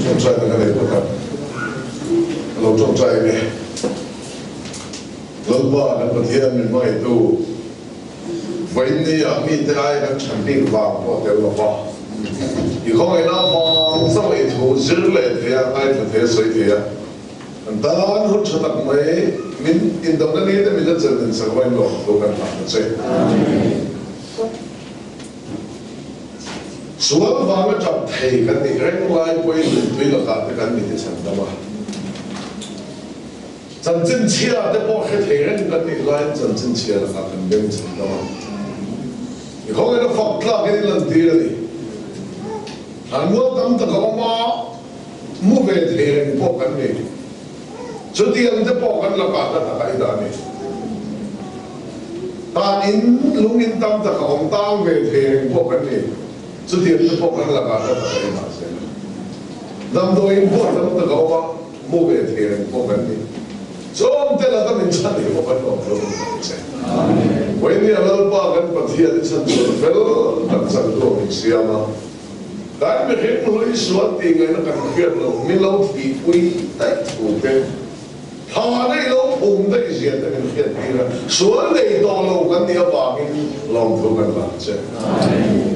中在那个不干，老中在呢，老爸那不天没买都，为你啊，你在爱个产品房我掉了话，以后那房上面头日来的呀，爱不得水的呀，但好出得没，民印度那里的民的真人是为了都干啥的这。ส่วนฟังก็จับไทยกันนี่เร่งไล่ไปด้วยหลักการกันนี่ที่ฉันทำมาจันจินเชียแต่พอแค่ไทยเร่งกันนี่ไล่จันจินเชียหลักการกันเป็นฉันทำมาอีกคนก็ฝักหลักกันนี่ลันตีเลยอันนู้นตั้งแต่เขามามุ่งไปไทยเร่งพวกกันนี่จุดที่อันจะพวกกันหลักการกันอะไรด้านนี้ตอนนี้ลุงอินตั้งแต่เขาตั้งไปไทยเร่งพวกกันนี่จุดที่จะพบกันละกันก็จะเป็นมาเสียลำตัวเองพวกนั้นก็ว่ามุ่งไปเที่ยวพวกกันนี่จอมแต่ละก็เป็นชั้นที่พวกกันต้องรู้ใช่วันนี้เราบ้ากันปฏิบัติชั้นสุดเฟลตั้งชั้นตัวมิเสียมาการไม่เห็นเลยสวัสดีไงนักการเขียนเราไม่เราที่คุยได้ถูกเป็นถ้าได้เราปุ่มได้เสียแต่เป็นเขียนดีนะส่วนในตอนเรากันเนี่ยบางทีลองถูกกันละใช่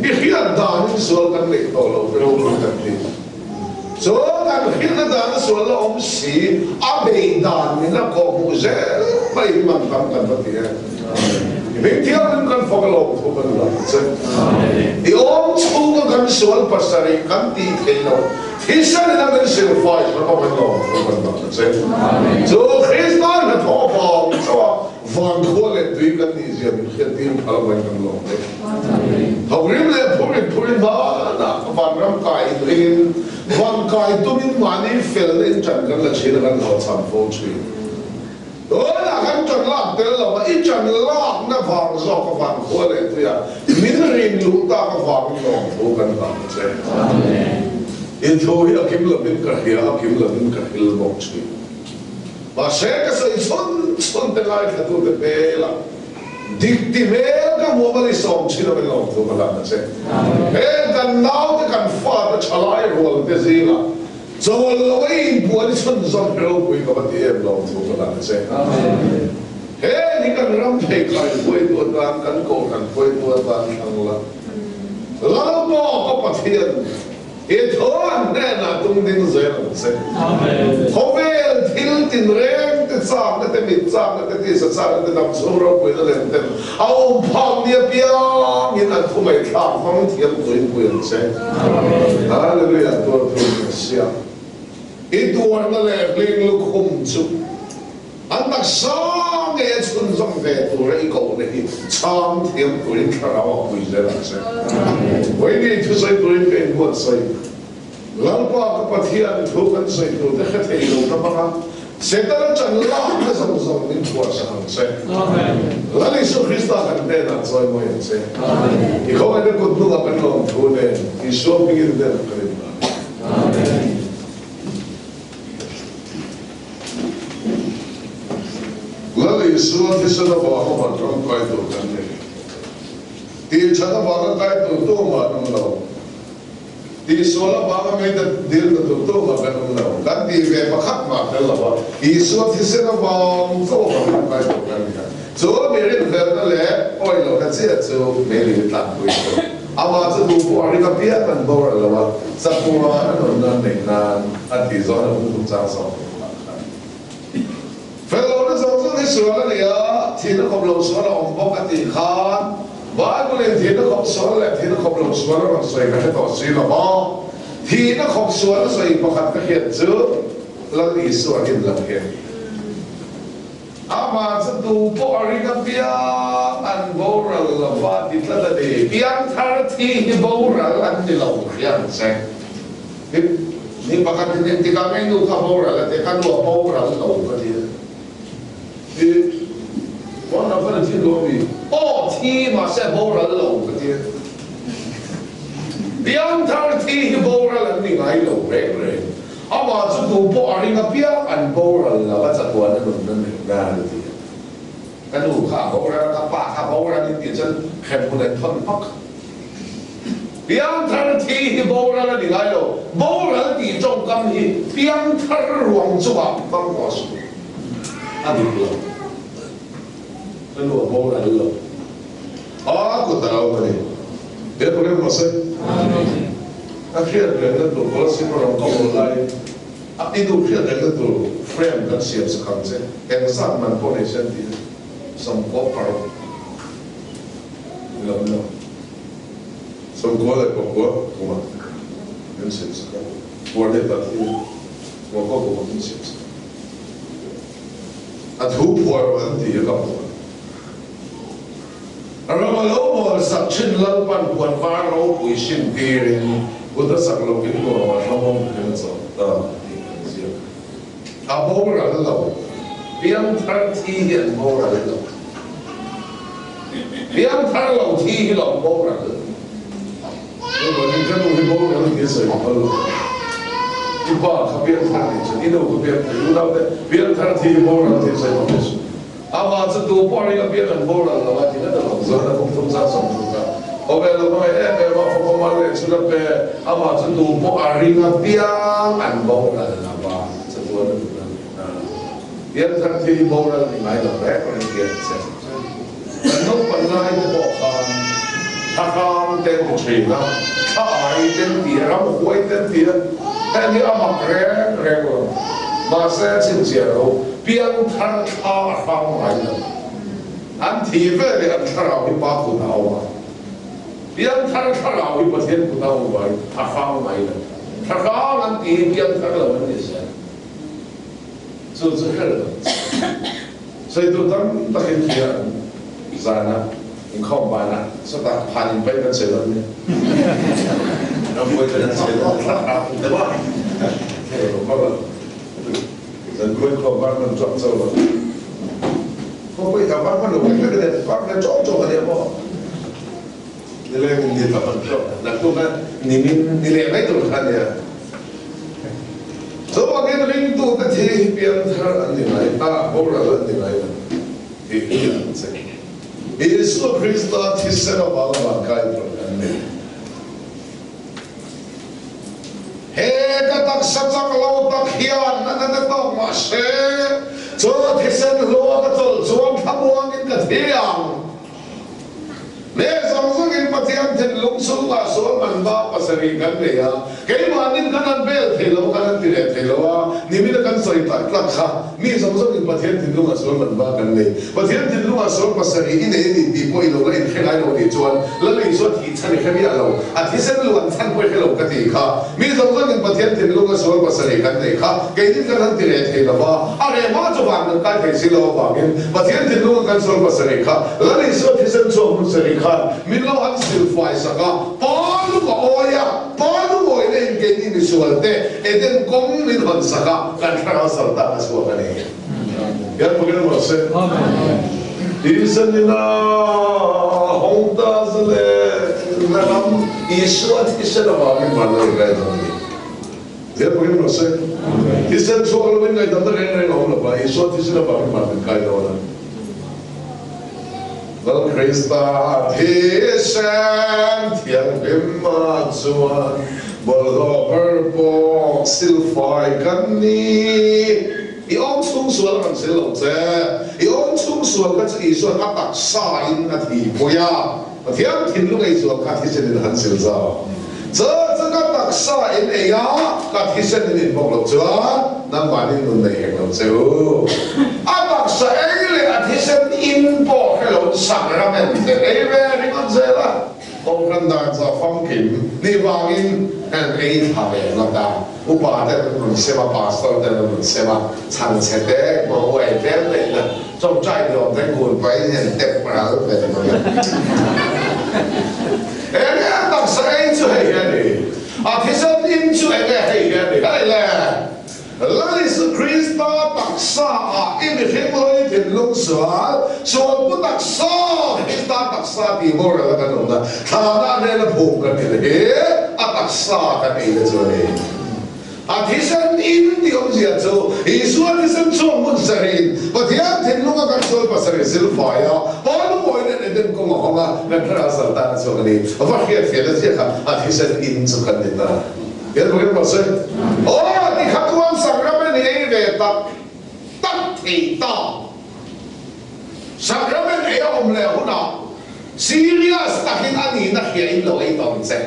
อีกอย่างด่านส่วนกันในตอนเราเป็นเราถูกกันดีส่วนกันเขียนด่านส่วนเราอมสีอาเบด่านนี่นะก็มุเซ่ไม่มันทำกันปฏิเสธเพียงเที่ยวกันฟังเราถูกกันละใช่อีอมชูกันส่วนภาษาอีกันตีเทโนที่ฉันนั่งเป็นเซลฟ์แล้วก็เป็นเราถูกกันละใช่ส่วนคริสต์มาสท้อฟังส่วนฟังคนเลยด้วยกันนี่จะมีเขียนที่พลังกันลงเลยเขาเรียกเลยพูดมานะฟังร่างกายตัวเองฟังกายตัวนี้มันนี่เฟลเล่นจันกันละเชื่อกันเราทำโฟล์ชีโอ้ยกันจันลากเตลเราอีจันลากนะฟังซอกฟังคนเลยตัวอย่างมินรินลูตาก็ฟังลงถูกกันละใช่อินโทรยาคิมละมินกะเฮียคิมละมินกะฮิลบอกชีมาเสกใส่ชนแต่ไล่ขัดตัวเปล่าดิกติเมลก็มัวมาลิสองชิ้นเป็นหลงตัวมันละนะเช่กันน้าวที่กันฟาดฉลายรัวเตซีละจะวันละวันบัวที่ชนซ้ำเปล่าคุยกับมันที่หลงตัวมันละนะเช่นี่กันรำเพลงใครคุยตัวตามกันโกกันคุยตัวตามทั้งละแล้วก็ปฏิเสธเอทอนแน่นะตุ้งดิ้งเสียงเสียเขาเวลทิลตินเร่งติดสามติดมิดสามติดที่สัตว์ติดน้ำสูเราคุยนั่นเองเอาพังเนี่ยเปียงยินอันทุ่มไม่ข้ามฟังเทียมคุยเสียฮาเลลูยาตัวทุ่มเสียอีตัวนั่นแหละเลี้ยงลูกคุ้มจุอันตักสางเอชุนส่งเวตัวไอ้กูเนี่ยช้างเทียมคุยคราวคุยเสียเสียวันนี้ทุกสิ่งคุยเป็นหัวใจหลังว่าก็ปฏิญาณทุกคนใส่ตัวแต่แค่ที่เราทำมาเสร็จแล้วจันลาไม่สมสมนิ่งหัวสังเสร็จแล้วอิสุคริสต์กันเดินอ่ะซอยมวยเสร็จอีกคนนึงก็ดูว่าเป็นลมทุนเนี่ยอิสุพิกิเดินกันเลยแล้วอิสุที่สุดว่าเขามาทำใครตัวกันเนี่ยที่ฉันว่าใครตัวมาทำเราที่ส่วนบางไม่ได้เดินตัวมาเป็นเราการที่เวฟขัดมาเป็นเราอีส่วนที่เสนาบางตัวมาไปตัวกันเนี่ยส่วนไม่เรื่องเดินนั่นแหละโอ้ยเรากันเสียส่วนไม่เรื่องตัดไปอามาจะดูพวกอะไรกับเพี้ยนบอกเราว่าสักพวกนั้นหนึ่งนานอันที่สองเราต้องจ้างสองเฟลโลนั่นสองส่วนที่ส่วนนั้นเนี่ยที่นักขับรถส่วนเราปกติขาดบ้านก็เลยที่นักขับสวนแหละที่นักขับรถสวนเราใส่กันให้ต่อสีละบ้าที่นักขับสวนใส่ประคับก็เห็นเจอแล้วอีส่วนเห็นหลังเห็นอามาจะดูพวกอะไรกันเปียอันโบราณละว่าดิบละเดียเปียทาร์ที่โบราณอันที่เราเขียนใช่นี่ประคับที่การไม่ดูข้าโบราณละแต่การดูโบราณเราก็ดีวันนั้นเป็นที่รู้มีโอ้ที่มาเสพโบราณเราก็ดีเปียทาร์ที่โบราณนี่ไงเราเร่งเลยอามาจะดูพวกอะไรกันเปียอันโบราณเราก็จะตัวนั้นนั่นงานเลยกันดูข้าโบราณกับป่าข้าโบราณนี่เดี๋ยวฉันแข่งคนเล่นท่อนพัก biang thar thi hi boral ni ngai lo boral ti trong kam hi biang thar ruang chuwa bang ko su ani lo lo boral lo ko ta lo ni dia boleh masuk akhir dengan tu kalau si orang kau lai itu akhir dengan tu frame dan siap sekarang yang saat man connection dia sampai kalau Não. São coisas que eu como não sei se é por dentro aqui uma coisa como não sei se a tu por onde ia lá a ramalo sa chin lang pan buat paro pui sin tirin udah sak lo kin ko ma ramong kin so ta a bora lo piang thar thi hian bora lo biang thar lo thi lo bora lo lo ni kan lo bora lo ni so lo iba ka biang thar ni so ni lo ko biang lu lo de biang thar thi bora lo so lo so ama zu do por ni ka biang bora lo wa ti na lo so na kom tum sa som tu ka o be lo mai e be wa fo ma le su la pe ama zu do po ari nga biang an bora la ba zu do na biang thar thi bora ni mai lo be ko ni biang se nông phần lai của bộ phận thằng con tên của chị nó ai tên tiền lắm quay tên tiền cái như âm mặc rẻ rồi mà sẽ xin chia đâu biếng thằng thà không phải đâu anh thì về thì anh thằng nào đi bắt của tao mà biếng thằng nào đi bắt tiền của tao vậy thằng không phải đâu thằng con anh thì biếng thằng nào vẫn như thế so cái là so itu tak kira sana engkau mana serta paling baik dan selesai yang boleh dan selesai apa kalau dan kau mana job solo kau boleh apa mana kau kena apa job dia apa nilai dia tak job nak tu kan nilai baik tu kan dia so bagaimana ring tu tadi biar terang nilai orang nilai ini saya Yesus Kristus tisera bala kai program. Heka tak sajak lau tak hian na tok mashe. So tisen lo ka tol zuan thabuang in ka thiang. Ne samsung in patiam tin lungsul la so man ba pasari kan le ya. Kei manin kanan bel thelo kanan tire thelo wa nimina kan soi tak kha mi samsung in patiam tin lunga so man ba kan le. Patiam tin lunga so pasari in e di po ilo la in khelai lo ni chuan la le so thi chani khami alo. A thisen luan chan ko khelo ka ti kha. Mi samsung in patiam tin lunga so pasari kan le kha. Kei din kanan tire thelo wa are ma chuan ka thei silo ba gen. Patiam tin lunga kan so pasari kha. La le so thisen so mun sari kha. Min lo han sil fai saka palu ko oya palu ko ine ke ni sualte eden kom min han saka kan thara salta aswa kane yar pagana mase amen isanina honda zale nam iswa tisara ba min marla ga doni yar pagana mase isan so alwen ga damda ga na ba iswa tisara ba min marla ga doni Well, Krista Tishan Tiang Bimma Zuan Boldo Purple Silfai Kani I on chung sual kan silong se I on chung sual kan se isuan atak sa in at hi puya Tiang tin lu ngai sual ka Tishan in han sil za这个特色因为呀，个提升你目录咗，那万年轮嚟行路做。特色因为提升音波喺路上啦，咩？你講啫啦，我跟大家方便，你話因A頭嘅啦㗎，我把啲唔識話把手嘅唔識話層次嘅，我為啲嚟啦，仲在用啲換位人跌唔到嘅咁樣。特色因就係嘅嚟，提升因就係嘅嚟，係咧。那里是 Krista 特色因為聽我呢條路線，說不特色 ，Krista 特色地方嚟啦，咁樣啦，他那呢個鋪緊嘅，特色嘅嚟嘅做嚟。提升因啲咁嘢做，而所提升做乜事？我聽聽路個講說不是silfai啊，把路外咧。den ko ngo nga na ra sa ta so ni va khia fe la je kha a thi sen in chu kan ni ta yer bo ma se o ti khatuam sakrament ni ve ta tak thi ta sakrament e om le huna serious takin ani na khia in lo ai tong se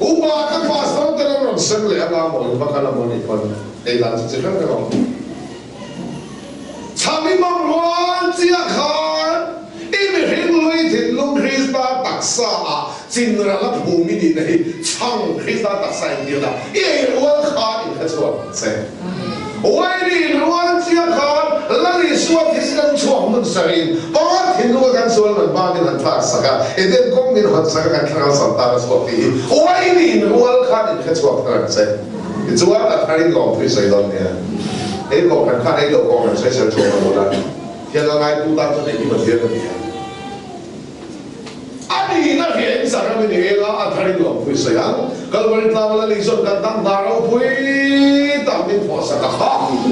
Uba kan pastor terang sen le ala mo bakal mo ni kon ei dan se kan ko Chami mang luan chia khan imi hin lui tin lung Krista taksa a chin ra la bhumi ni nei chang Krista taksa ni da e luan kha in ka chuan se Wai ni luan chia khan la ni suat his kan chuang mun sarin ba tin lu kan sual man ba ni an thak saka e den kong ni hot saka kan thang sa ta so ti wai ni luan kha in ka chuan ta se e chuan ta thari long phi sai don ne e ko kan kha e lo ko kan sai sai chuan mo la hiện là ngay tu ta cho nên như mà thiệt là gì anh đi nó hiện ra cái này là anh thấy được phải xây ăn cái vấn đề là lý do cần tăng đa đâu phải tăng mình phải sao cả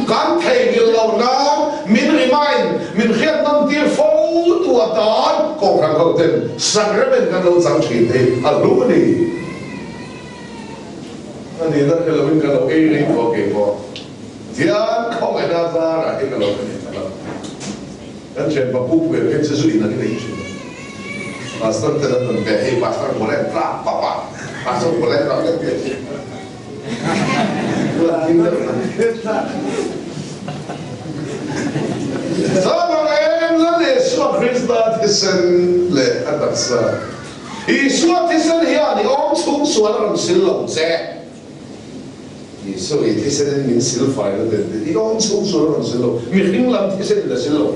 cần thấy cái lâu năm mình remind mình hiện năm tiêu phẫu thuật đó còn càng hậu thiên sang cái bên cái lâu sáng chỉ thì à lúc này anh đi nó cái là mình cái lâu ấy đi có cái có thiệt không phải là ra là cái lâu này kan chen pa pu pu ke su ina ni ni pastor te na ton pe hey pastor boleh pra papa pastor boleh pra ke ke sama em la le su Krista tisen le ataksa I su tisen hia ni om chung su ram sil long se I su I tisen min sil fai le de I om chung su ram sil lo mi hing lam tisen le sil lo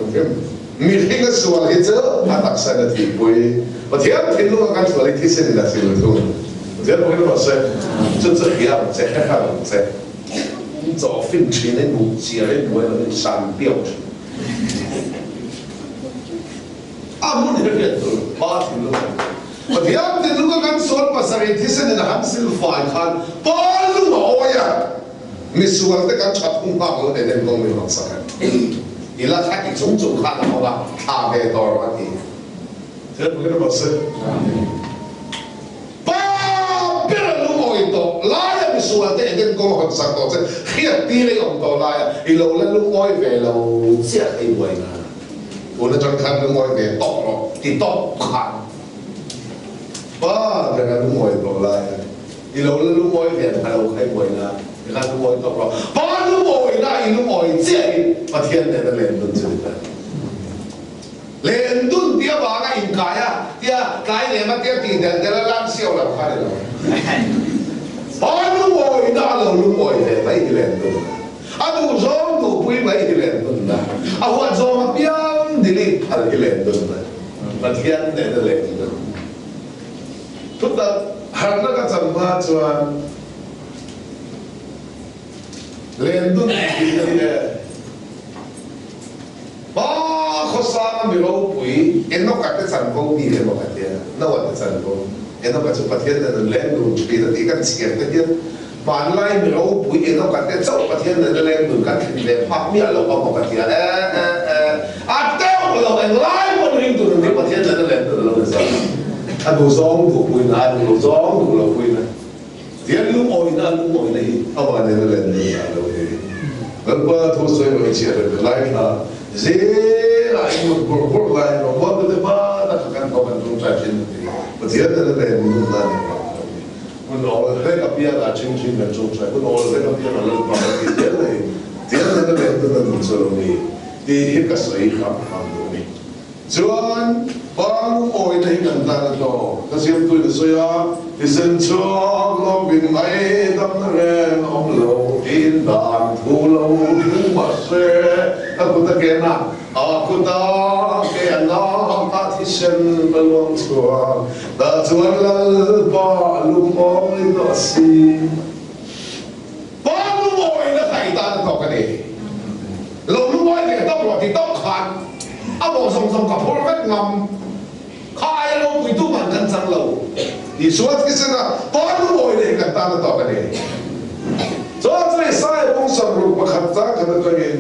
mi hing su al hitze ataksa na ti pui và thiệt thì lúc anh xử lý thì sẽ là xử lý thôi thiệt bữa nay bảo sẽ真是一样在在找分区的路接的路的山标准啊我那边都八天路và thiệt thì lúc anh xử lý bảo sẽ thì sẽ là hắn xử phải看八路好呀你xử理的刚查通话我那边都没有啥你那他一种种看的好吧差别多少问题Saya bukan maksud. Papir lu mau itu, layak misuat itu eden kau harus sakto. Khiat pilih untuk layak. Ilau lu mau velo, siapa yang mau na? Una jangan lu mau velo, tok lo, ditok kan. Ba, jangan lu mau itu layak. Ilau lu mau velo, kalau kai mau na, jangan lu mau tok lo. Ba lu mau na, ilu mau siapa? Patian ada lembut cerita. Lên đun tia bà cái in cái à tia cái này mà tia tiền tiền tia lan siêu là khai rồi lu ngồi đã là lu ngồi để mấy cái lên đun đủ gió đủ quý mấy cái lên đun đó hoa gió mà biếng đi đi phải cái lên đun đó mà thiên này là lên đun tất cả hàng nó cái chân ma chuan lên đun thì khó sang mình lâu bụi em nó cả cái sản phẩm đi lên một cái tiền nó là cái sản phẩm em nó cả chụp tiền là lên đủ chỉ là đi cái tiền cái tiền bản lai mình lâu bụi em nó cả cái chụp tiền là lên đủ cái tiền để phát miệng lâu có một cái tiền tao là em lai một hình đủ thì cái tiền là lên đủ lâu rồi đủ giông đủ bụi này đủ giông đủ lâu bụi này tiền lúc ngồi này ông bà này nó lên đủ lâu rồi gần qua thu xuôi rồi chia được lại là dễ lại một bộ lại nó có cái ba là cần có cần trung trái trên và thiết là để mình làm mình nói là cái bia là chính chính là trung trái mình nói là cái bia là lên bằng cái thiết là để mình xử lý thì hết cả sấy khám rồi chuan bang oi nei kan ta to ka siam tu de soya ti sen cho lo bin mai dam re om lo in dan thu lo thu ma se aku ta ke na aku ta ke na ta ti sen belong chua ta chuan lal pa lu moi do si bang oi na kai ta to ka ni lo lu moi ke to lo ti to khan bộ song cả phô vết ngầm khai lâu quỷ tu bản thân sang lâu thì số cái sự là có đủ ngồi để cả ta là tỏ cái này số cái sai bông sầm rụt mà khát giá cái này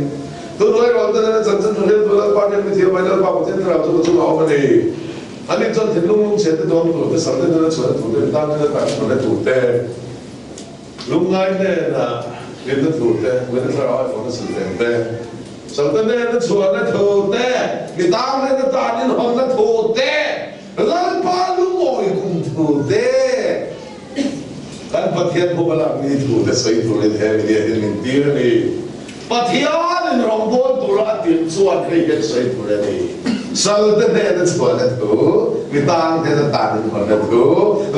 nói rồi nên chân chân hết rồi là bao nhiêu cái thiếu bây giờ bao nhiêu cái nào chúng ta học này anh đi chân thì lúc sẽ tới đó rồi cái sau đó nó chuẩn thủ đến tam nó phải chuẩn thủ tê lúc ngay này là cái nó thủ tê cái nó phải nói nó sự tê sau đó nó chuẩn nó thủ tê cái tam nó ta đi nó nó thủ tê lần ba lúc ngồi cùng thủ tê kan pathian ko bala ni thu te sai thu le the ni ni tir ni pathian in rombol tura tin chuan kai ke sai thu le ni sal te ne na chuan na thu mi tang te na tan ko na thu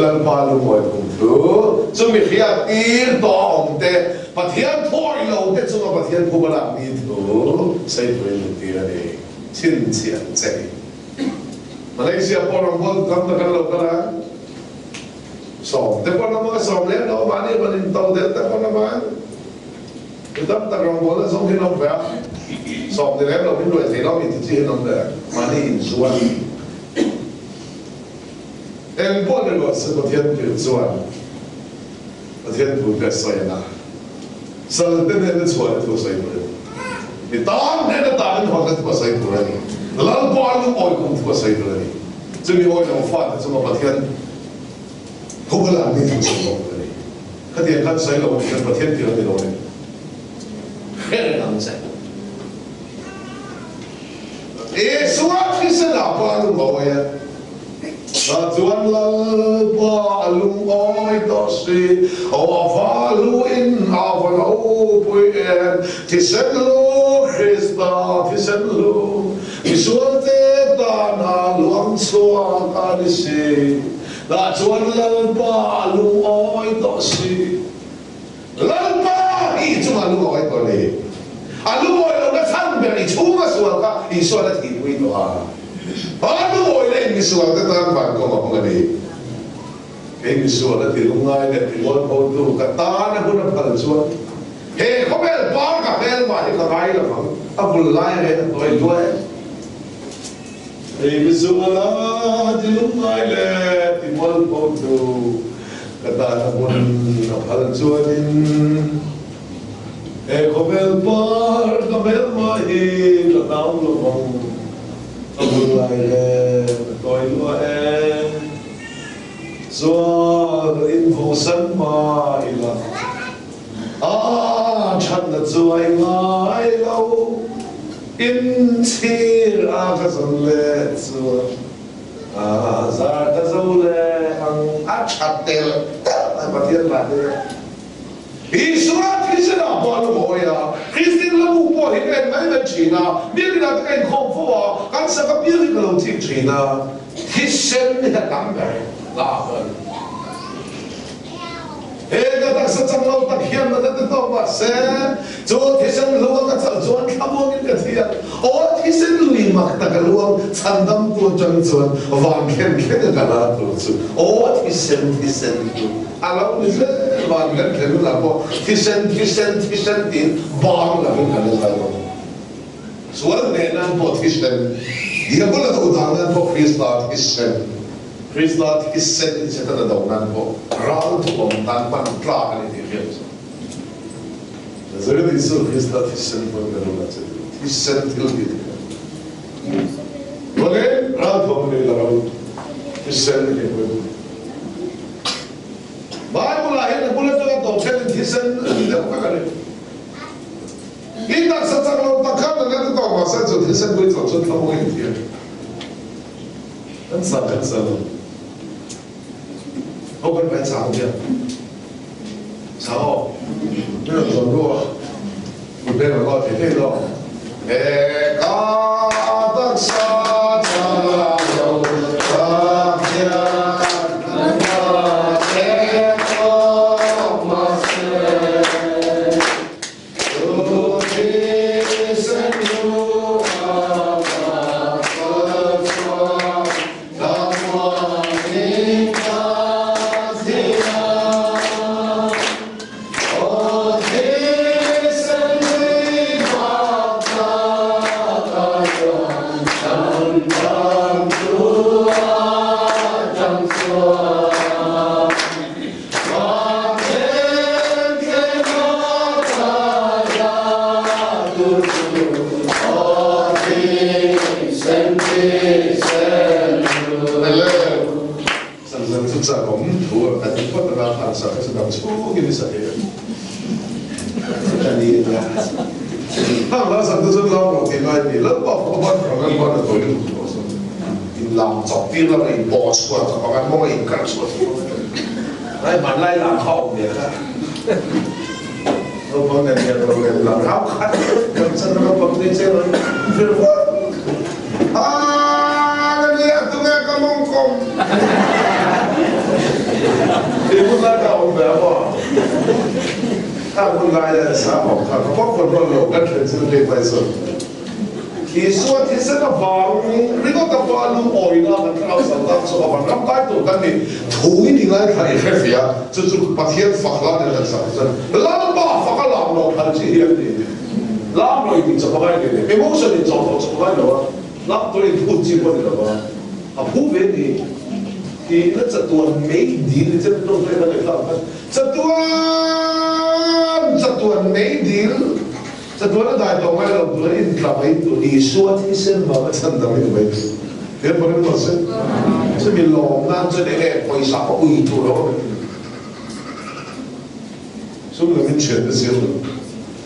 lan pa lu moi kum thu chu mi khia tir to om te pathian thoi lo te chu pathian ko bala ni thu sai thu le tir ni chin chian chei Malaysia po rombol kam ta kan lo kala sòm thế con nó mới sòm lên đâu mà đi mà lên tàu đến thế con nó mới cái tấm tàu rồng bò nó sống khi nó về sòm thì lẽ đâu biết đuổi thì nó bị chỉ nó về mà đi in xuống em bỏ được rồi sự có thiên biểu xuống có thiên thủ cái soi na sau đó nên nó soi thủ soi rồi thì tao nên nó tao nên học cái thủ soi rồi lần bỏ nó oi cũng thủ soi rồi chứ mình oi nó phát chứ mà có thiên không có làm gì thành công rồi, cái tiền khăn xây lầu thì có thiên tiền thì rồi, cái này làm sao? Yesus khi sẽ làm bao nhiêu người à? Là Chúa là bao nhiêu người đó si, họ phải luin, họ phải lâu bền, thì sẽ lu Christa, thì sẽ lu, Yesus thế ta na luang xuân ta đi si. Là chuan lal pa lu oi to si lal pa I chu ma lu oi to le a lu oi lo na sang be I chu ma sual ka I so la thi pui to a lu oi le mi sual ta tan ban ko ma ngani ke mi sual la thi lu ngai le thi wol po tu ka ta na bu na phal chuan he ko bel pa ka bel ma ka ngai la phang a bul lai le toi toi Ei misumala dilumai le timol potu kata pun hal chuanin e kobel par kobel mai la naum lo mong abulai le toi lo e so in vosan ma ila chan na chuai ngai lo in thir a ka zon le chu a zar ta zo le ang a chat tel a pathian la de Israel Christian a ba lo mo ya Christian lo mu po hi en mai na china mi na ta kan khom fo kan sa ka pi ri ka lo thi china Christian ni ta kam ba la ba Ega tak sacang lau tak hiam na tak tahu bahasa. Jo thisan luang kat juan kamu ni kathia. Oh thisan lui mak tak luang sandam tu jang juan wang ken ken kana tu. Oh thisan tu. Alam ni se wang ken ken la po thisan tin bang la ken kana la. Suara nenan po thisan. Dia pula tu udangan po Krista thisan. Krista thisan ni setan udangan po. Ral tu om tan pan klar ni dia. Zero Isu Krista thisan po ngarula che. Thisan tilgi. Boleh ral tu om ni ral thisan ni po. Bible lahir boleh tu kan dokter thisan dia apa kali. Kita sejak lalu takkan dengan itu masa itu thisan boleh cocok kamu ini dia. Kan sangat salah. Bukan main sama dia. Sama. Ini orang tua. Bukan orang tua ini loh. Kata saja lo taknya nama Eko masih. Tuti senyum apa bersuara nama kita. Tudo là sản xuất thực sản phẩm thua cái thứ nhất là sản xuất cái sản phẩm chú cái sản phẩm cái này là hàng là sản xuất lao động thì ngay thì lớp học các bạn các bạn là tôi được làm chọc tiền là cái bỏ xuống các bạn mong cái cắt xuống đấy bạn lại làm hậu vậy đó tôi vẫn nhận được làm hậu khát cần sân nó vẫn đi chơi rồi phiền quá cái gì tụi nghe có mong công thì muốn lại đầu về bỏถ้าคนไล่ได้สาบเขาเพราะคนเราก็เดินสิ่งเดียวไปสุดที่ส่วนที่เส้นบางนี่ก็ตะวันลูกอ่อยนะมันเราสังกัดสุขภาพร่างกายตัวกันนี่ถุยนี่ไงใครแค่เสียจุดประเทศฝักล้านเนี่ยสักสักล้านบ้าฝักล้านเราพันที่เฮียนี่ล้านเราอีกจะพอได้เนี่ย emotion นี่จะพอได้หรอล้านตัวนี้พูดจริงว่าเนี่ยหรอพูดเองนี่ที่นั่นจะตัวไม่ดีนี่จะต้องเรียกอะไรครับจะตัวไม่ดีจะตัวนั้นได้ตรงไหมเราตัวนี้กลับไปตัวดีส่วนที่เส้นมาก็ฉันทำไม่ได้เดี๋ยวพอเรื่องเส้นจะมีลมนั่นจะได้ไปสับอุ้ยตัวเราสมมติมันเชื่อได้เสียเลย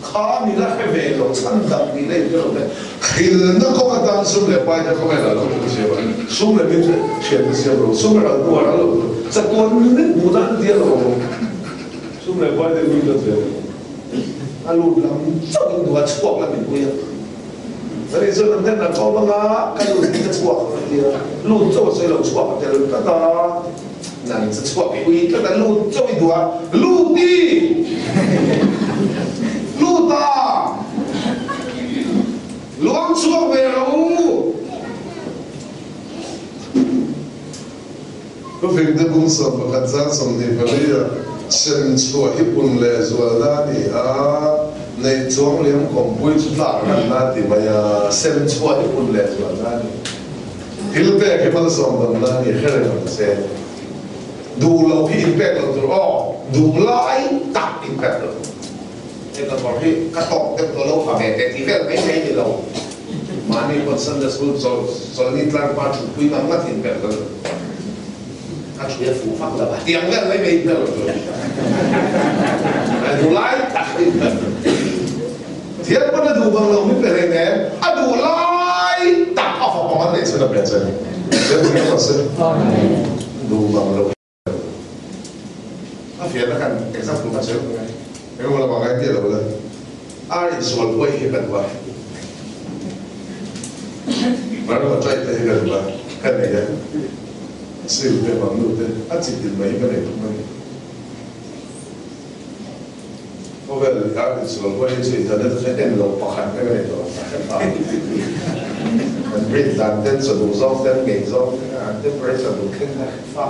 ข้ามีละแค่เวลาฉันทำมีเรื่องเดียวเลยหินนั่นก็มาตั้งสมเลยไปจะเข้าไปแล้วเราไม่เชื่อว่าสมเลยมันเชื่อได้เสียเลยสมเลยเราตัวเราจะตัวนี้มูดันเดียวเราสมเลยไปได้ไม่ได้เสียอาลูกเราจ้องดูว่าชั่วแล้วเป็นผู้ยังแต่ในส่วนนั้นเราเขาบ้างนะกันลูกจะชั่วกันเดียวลูกจ้องใส่เราชั่วแต่ลูกก็ตานั่นจะชั่วไปผู้ยังแต่ลูกจ้องดูว่าลูกดีลูกตาล้วนชั่วไปเราก็เพียงแต่บุญสมบัติสร้างสมเด็จพระเจ้าเส้นชั่วญี่ปุ่นเลยส่วนนั้นนี่ในช่วงเลี้ยงของปุ้ยสุดหลังนั้นนะที่มันเส้นชั่วญี่ปุ่นเลยส่วนนั้นนี่ที่เราแต่ที่มันสมบัตินั้นนี่แค่เรื่องเส้นดูเราพี่อิมแพคเราตัวอ๋อดูไล่ตัดอิมแพคเราเนี่ยเราบอกที่กระตกเต็มตัวเราผ่าแม่แต่ที่แค่ไม่ใช่เรามานี่คนสันนิษฐานส่วนนี้กลางป่าถูกปุ้ยมันมาอิมแพคเรา他觉得福放了吧，两个人没得了，ดูไล่ตัดไปเทียบมันดูบางเราไม่เป็นไรแน่ดูไล่ตัดเอาของมันเลยสุดแล้วเป็นเช่นเดี๋ยวนี้ก็สิดูบางเราถ้าเพียงแล้วกันเอกสารคุณมาเชื่อไงเอกเราบอกไงเดียวเราเลยส่วนไว้ให้กันว่ามันก็ใจไปให้กันว่าแค่ไหนเนี่ยสื่อเป็นความรู้เลยจิตติดไหมก็เลยทุกมันเพราะว่าส่วนว่าสื่อจะได้ใช้เต้นลงประคันก็เลยตัวมันเรียนการเต้นสนุกซ้อมเต้นเก่งซ้อมเต้นเปรย์สนุกขึ้นนะฟ้า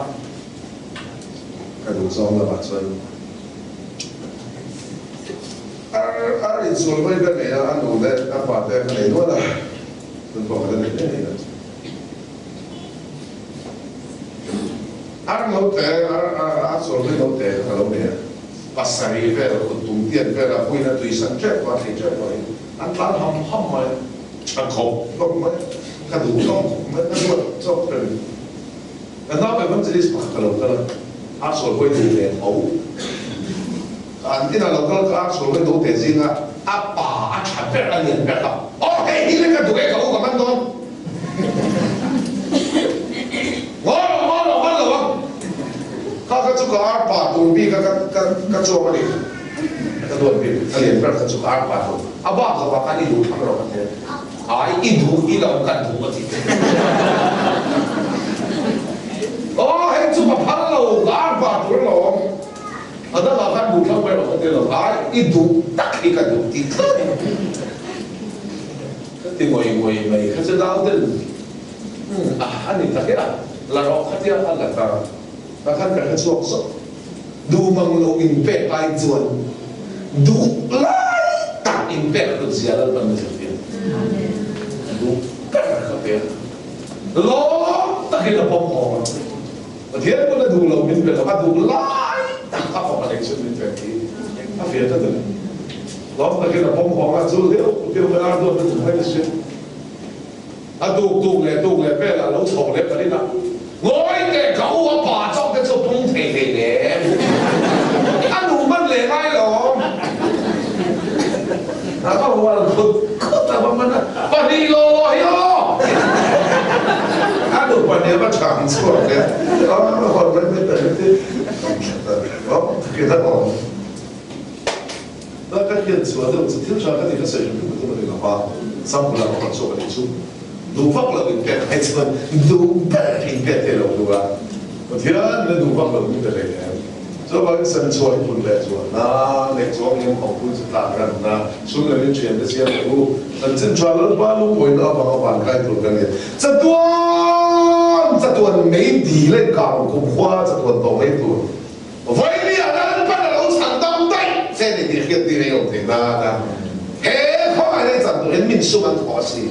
กระดูกซ้อมระบาดส่วนส่วนว่าก็เนี่ยอันนู้นเนี่ยอันป่าแต่ก็เลยด้วยนะมันบอกกันเลยเนี่ยเราแต่ส่วนที่เราแต่เราเนี่ยภาษาอีเวลคนตุ้มเตียนเวลาคุยนั่นตุยสันเจ็บว่าที่เจ็บว่าอันนั้นห้องมาชักขบลงมากระดูกช่องมันนั่นว่าชอบเป็นแต่ถ้าไปมันจะได้สักเราก็ส่วนไปดูเนี่ยเอาอันที่เราก็ส่วนไปดูแต่จริงป่าฉันเป็นอะไรเนี่ยแบบโอ้ยที่นี่กระดูกเขากับมันโดนข้าก็จุกอาร์ป่าตัวพี่ก็โจมาดิก็โดนพี่ก็เรียนแบบจุกอาร์ป่าตัวบ้าก็ว่ากันอีดูทำเราเนี่ยอีดูอีเรากันดูมาทีโอ้ให้จุกพันเราอาร์ป่าตัวเราอันนั้นเรากันดูทั้งไปเราคนเดียวเราอีดูตักอีกันดูทีที่มวยเขาจะเล่าเรื่องอันนี้ตักอะไรเราเขาจะอะไรกันถ้าท่านเป็นช่วงสดดูมังโลอินเปกไปจวนดูไล่ตัดอินเปกตัวเสียแล้วมันจะเปลี่ยนดูแปะก็เปลี่ยนล้อตะกี้เราพอเทียบกันดูเราอินเปกเราดูไล่ตัดข้าวของอะไรชุดนี้แบบนี้ถ้าเปลี่ยนก็ถึงล้อตะกี้เราพอสู้เดี๋ยวเวลาโดนมันจะให้เสีย讀嚟咩啦？老嘈你嗰啲啦，我嘅狗我霸裝嘅做東皮嚟嘅，路乜嚟拉咯？我話佢乜啊？不呢咯，係咯，路不你乜長錯嘅？我給他講，那個演出啊，都聽說嗰啲個水平都唔係咁話，三個人我做嘅出。杜發了一遍，还是杜拜一遍的路路啊！我天啊，那杜发了一遍的，这把生出来不来做，那中央跑步是大人那，所有人全都是路，正传了把路回到帮我翻开做个呢，这段没底嘞港股花，这段都没多，为你啊，那把那老长当对，这里的兄弟没有听那，嘿，后来那整个人民说完可惜。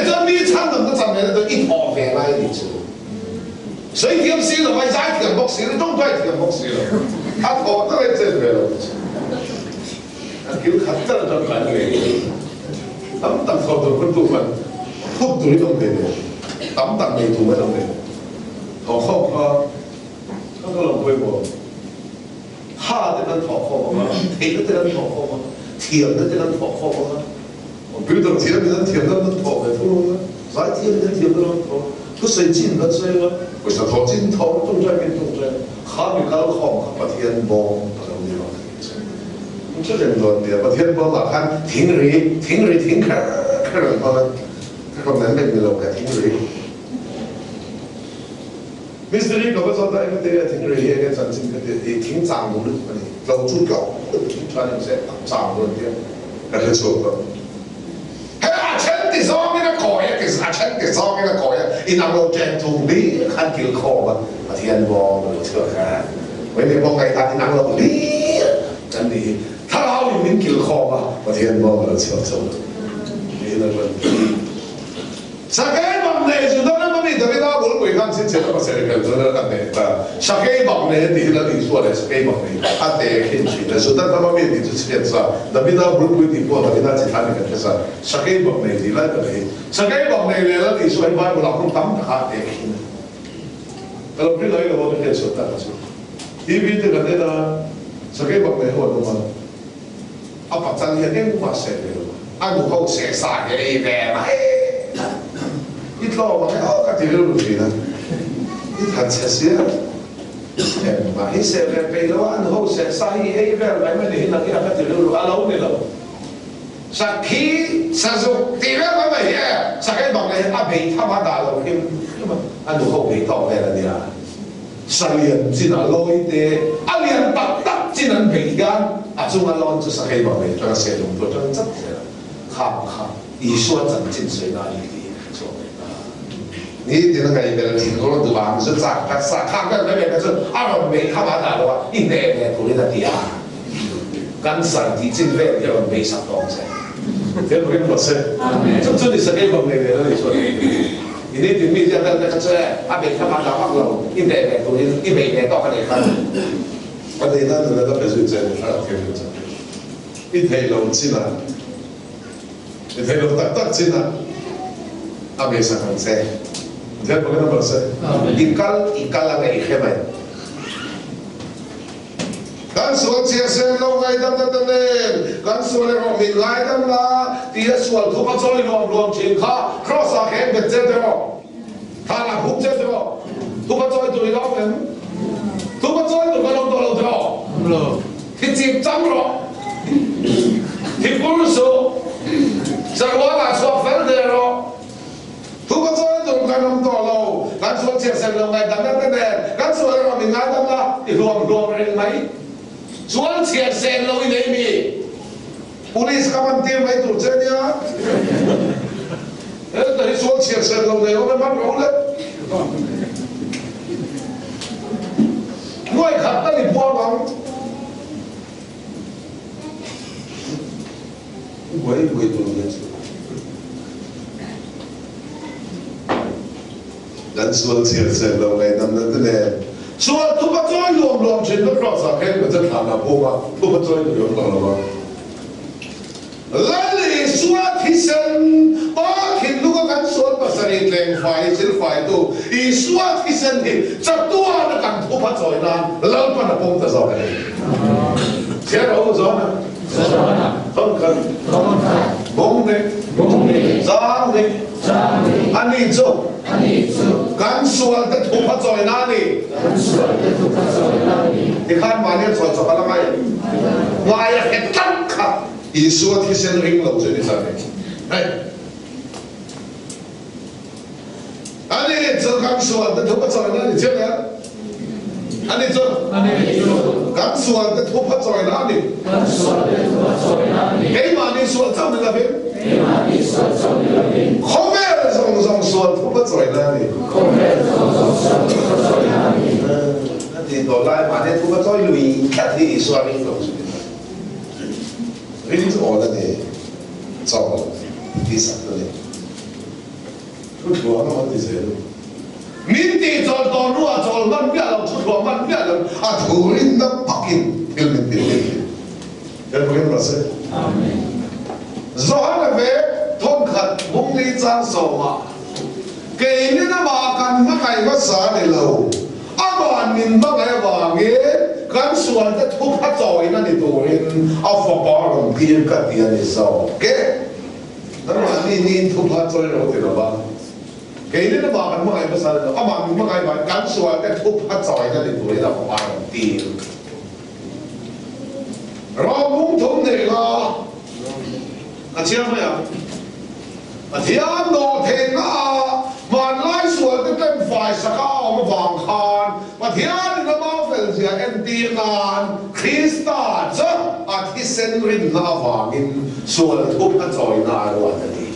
这米餐能够怎么样？都一坨饭来你做，所以甜死了，为啥甜不死了？中快甜不死了，坨都来这边了，叫卡真就緊嘅，抌坨就分部分，鋪到呢種嚟嘅，抌味道嗰種嚟，坨殼香港人會喎，蝦得緊坨殼嘛，甜得緊坨殼嘛，甜得緊坨殼嘛。比如甜的人甜的能拖的拖了，再甜的甜的能拖，不水浸的水了，为啥拖浸拖中在变中在，下面搞好把天帮把它地方可以这人多的，把天帮哪看停人看人帮他们没有个停人。Misteri 嗰個所在嗰啲啊，停人嘢嘅陣時嗰啲停站嗰啲，留住腳，停穿嗰些站嗰啲，係去做嘅。啲裝呢個蓋啊，其實阿親嘅裝呢個蓋啊，然後我正做啲看叫課啊，我天幫我出嘅，為你幫佢打啲冷落啲，真係，他老裡面叫課嘛，我天幫我出做，你那個，實際問題就當然問題特別大，我都會看先前嗰個社會嘅做得咁嘅，實際問題啲那你說的實際問題，他得興趣的，所以但他們面對就是這樣子，那邊那不會地方，那邊那其他的嘅其實實際問題啲咧就係，實際問題咧你說喺外國老公抌下地傾，但係邊度嘅我都係說得嘅，呢邊嘅嗰啲啦，實際問題好多嘛，阿白真係啲冇話寫嘅咯，阿唔好寫曬嘅呢啲嘛。一到我哦，嗰條路線啊，一睇車先，誒嘛，啲石嘅鼻佬啱好石西起咩？為乜你嗱啲嗰條路阿佬你路，實起實屬點樣咁嘅嘢？實喺望你阿鼻他媽大路添，咁啊，阿路好鼻當咩啦啲啊？實人先係內地，阿人特得先能鼻間，阿中阿攞就實喺望你將石用咗將質嘅，卡唔卡？而說真正水那裡啲。你點能夠俾人聽講到話，唔識咋？看個那邊個是阿倫沒他媽大的話，一年嘅土地的地啊，跟上啲經費要沒啥東西，這不跟我說，就這裡是給我們的你說的，你那對面這那個是阿沒他媽大北路，一年嘅土地，一年到佢哋分，我哋那個別墅真係太偏咗，一條路線啊，一條路得線啊，阿沒啥東西。Dia bagaimana bahasa? Ikal lagi ikhemai. Kan suat siasa lo ngai dam dam, kan suat lo min ngai dam la. Dia suat tu pasal lo cingka, cross akhir betul dero. Tanah huk dero. Tu pasal itu lo kan? Tu pasal itu kalau lo dero. Kicip jam lo. Kipulusu. Sekarang suat fel dero. Tu pasal itu kan orang tua lo, kan suat siasa lo ngai dam dam, kan suat lo min ngai dam la. Ruang ring mai. Suat siasa lo ini mi. Polis kamantir mai tu jadinya. Dari suat siasa lo ni orang mana orang. Noi kata ni buat bang. Gue tu ni. Dan suat siasa lo ngai dam dam ni. Suat tu betul luang cinta kerasa kan betul tanah bunga. Tu betul luang lama. Lalu suat hisan, makin จะรีแรงไฟสิลไฟตัวอีสวดที่เส้นที่จะตัวนักการทุบพัดจอยนั้นเริ่มปันปงตะจอยเสียเราจอยนะต้องกันบงเด็กจางเด็กอันนี้จบการสวดจะทุบพัดจอยนั้นนี่ที่ข้ามาเนี่ยจอยจะอะไรวายเห็ดตั้งขัดอีสวดที่เส้นริงเราจะได้สักเฮ้ยอันนี้จะการสวดจะทุบพัดจอยนั้นนี่เชื่อไหมอันนี้จะการสวดจะทุบพัดจอยนั้นนี่เฮ้ยมานี่สวดเจ้าหนึ่งละเพื่อนเขาแม่ส่งสวดทุบพัดจอยนั้นนี่นั่นที่ตัวไล่มาเนี่ยทุบพัดจอยลุยแค่ที่สวดริงเราจะริงจะอ่อนแล้วเนี่ยจบที่สักตัวเนี่ยทุกตัวมันที่เสียลูกมินตีจอลตอนรู้ว่าจอลมันเบี้ยเราทุกตัวมันเบี้ยเราถูรินนับปักกินฟิลมินตีเดี๋ยวพวกนี้มาเสร็จจอลเนี่ยเว้ทนขัดมุ้งลีจางสมาเกย์นี่นะมากันมาใครมาสาเนี่ยเราอาบานมินมาไงว่าเงี้ยการส่วนจะทุบพัดจอยนั่นในตัวรินเอาฝาบาลงตีนกับตีนในสาวเกย์นั่นว่านี่ทุบพัดจอยเราที่เราบ้างเกย์นี่นะมากันมาไงมาสาเนี่ยอาบานมินมาไงว่าการส่วนจะทุบพัดจอยนั่นในตัวรินเอาฝาบาลงตีนเรามุ่งทุ่มเนี่ยก็อาเชียไหมอ่ะอาเชียโนเทน่ามันไล่ส่วนที่เป็นฝ่ายสก้าวมาวางคานอาเชียนี่นะมาเป็นเสียเอ็นตีงานคริสต์จ้ะอาทิเซนรินน่าวางินส่วนทุบกระจอยนาวันนี้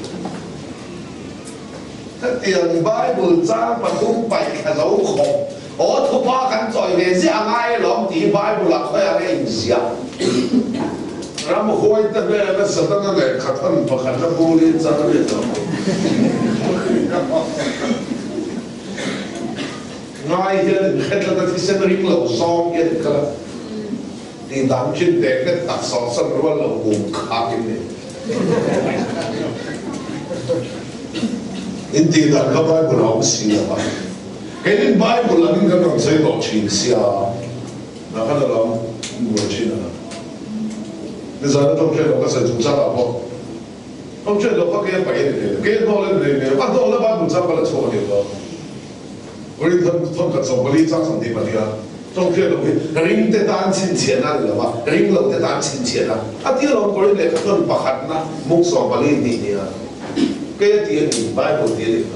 ถ้าเตียงไบเบิลจ้างประตูไปแค่เราขบโอ้ทุบพากันจอยเนี่ยจะง่ายหรอที่ไบเบิลหลักเขาอะไรอินเสียเราไม่ควรจะเป็นอะไรสักตั้งแต่ขัดขันพอขัดขันบุรีจะไม่ได้ง่ายเยอะแค่เราที่เส้นริงเราซ้อมเยอะกันที่ดำชิ้นเด็กก็ตัดสองสันว่าเราบุกขากินเนี่ยอินดีดันก็ไบเบิลเอาเสียไปเห็นไบเบิลนี่ก็ต้องใช้ดอกชิงเสียนะครับเราบุญชินนะ你知道那东西我个是做啥了不？东西都发给白人的，给多了人的，按多了把不咋把它错掉了。我哩他个做不哩咋上地方的啊？东西都会人得单亲钱啊，你知道吧？人老得单亲钱啊，第二个人来他不喊呐，梦想不哩的啊，给第二明白不的啊？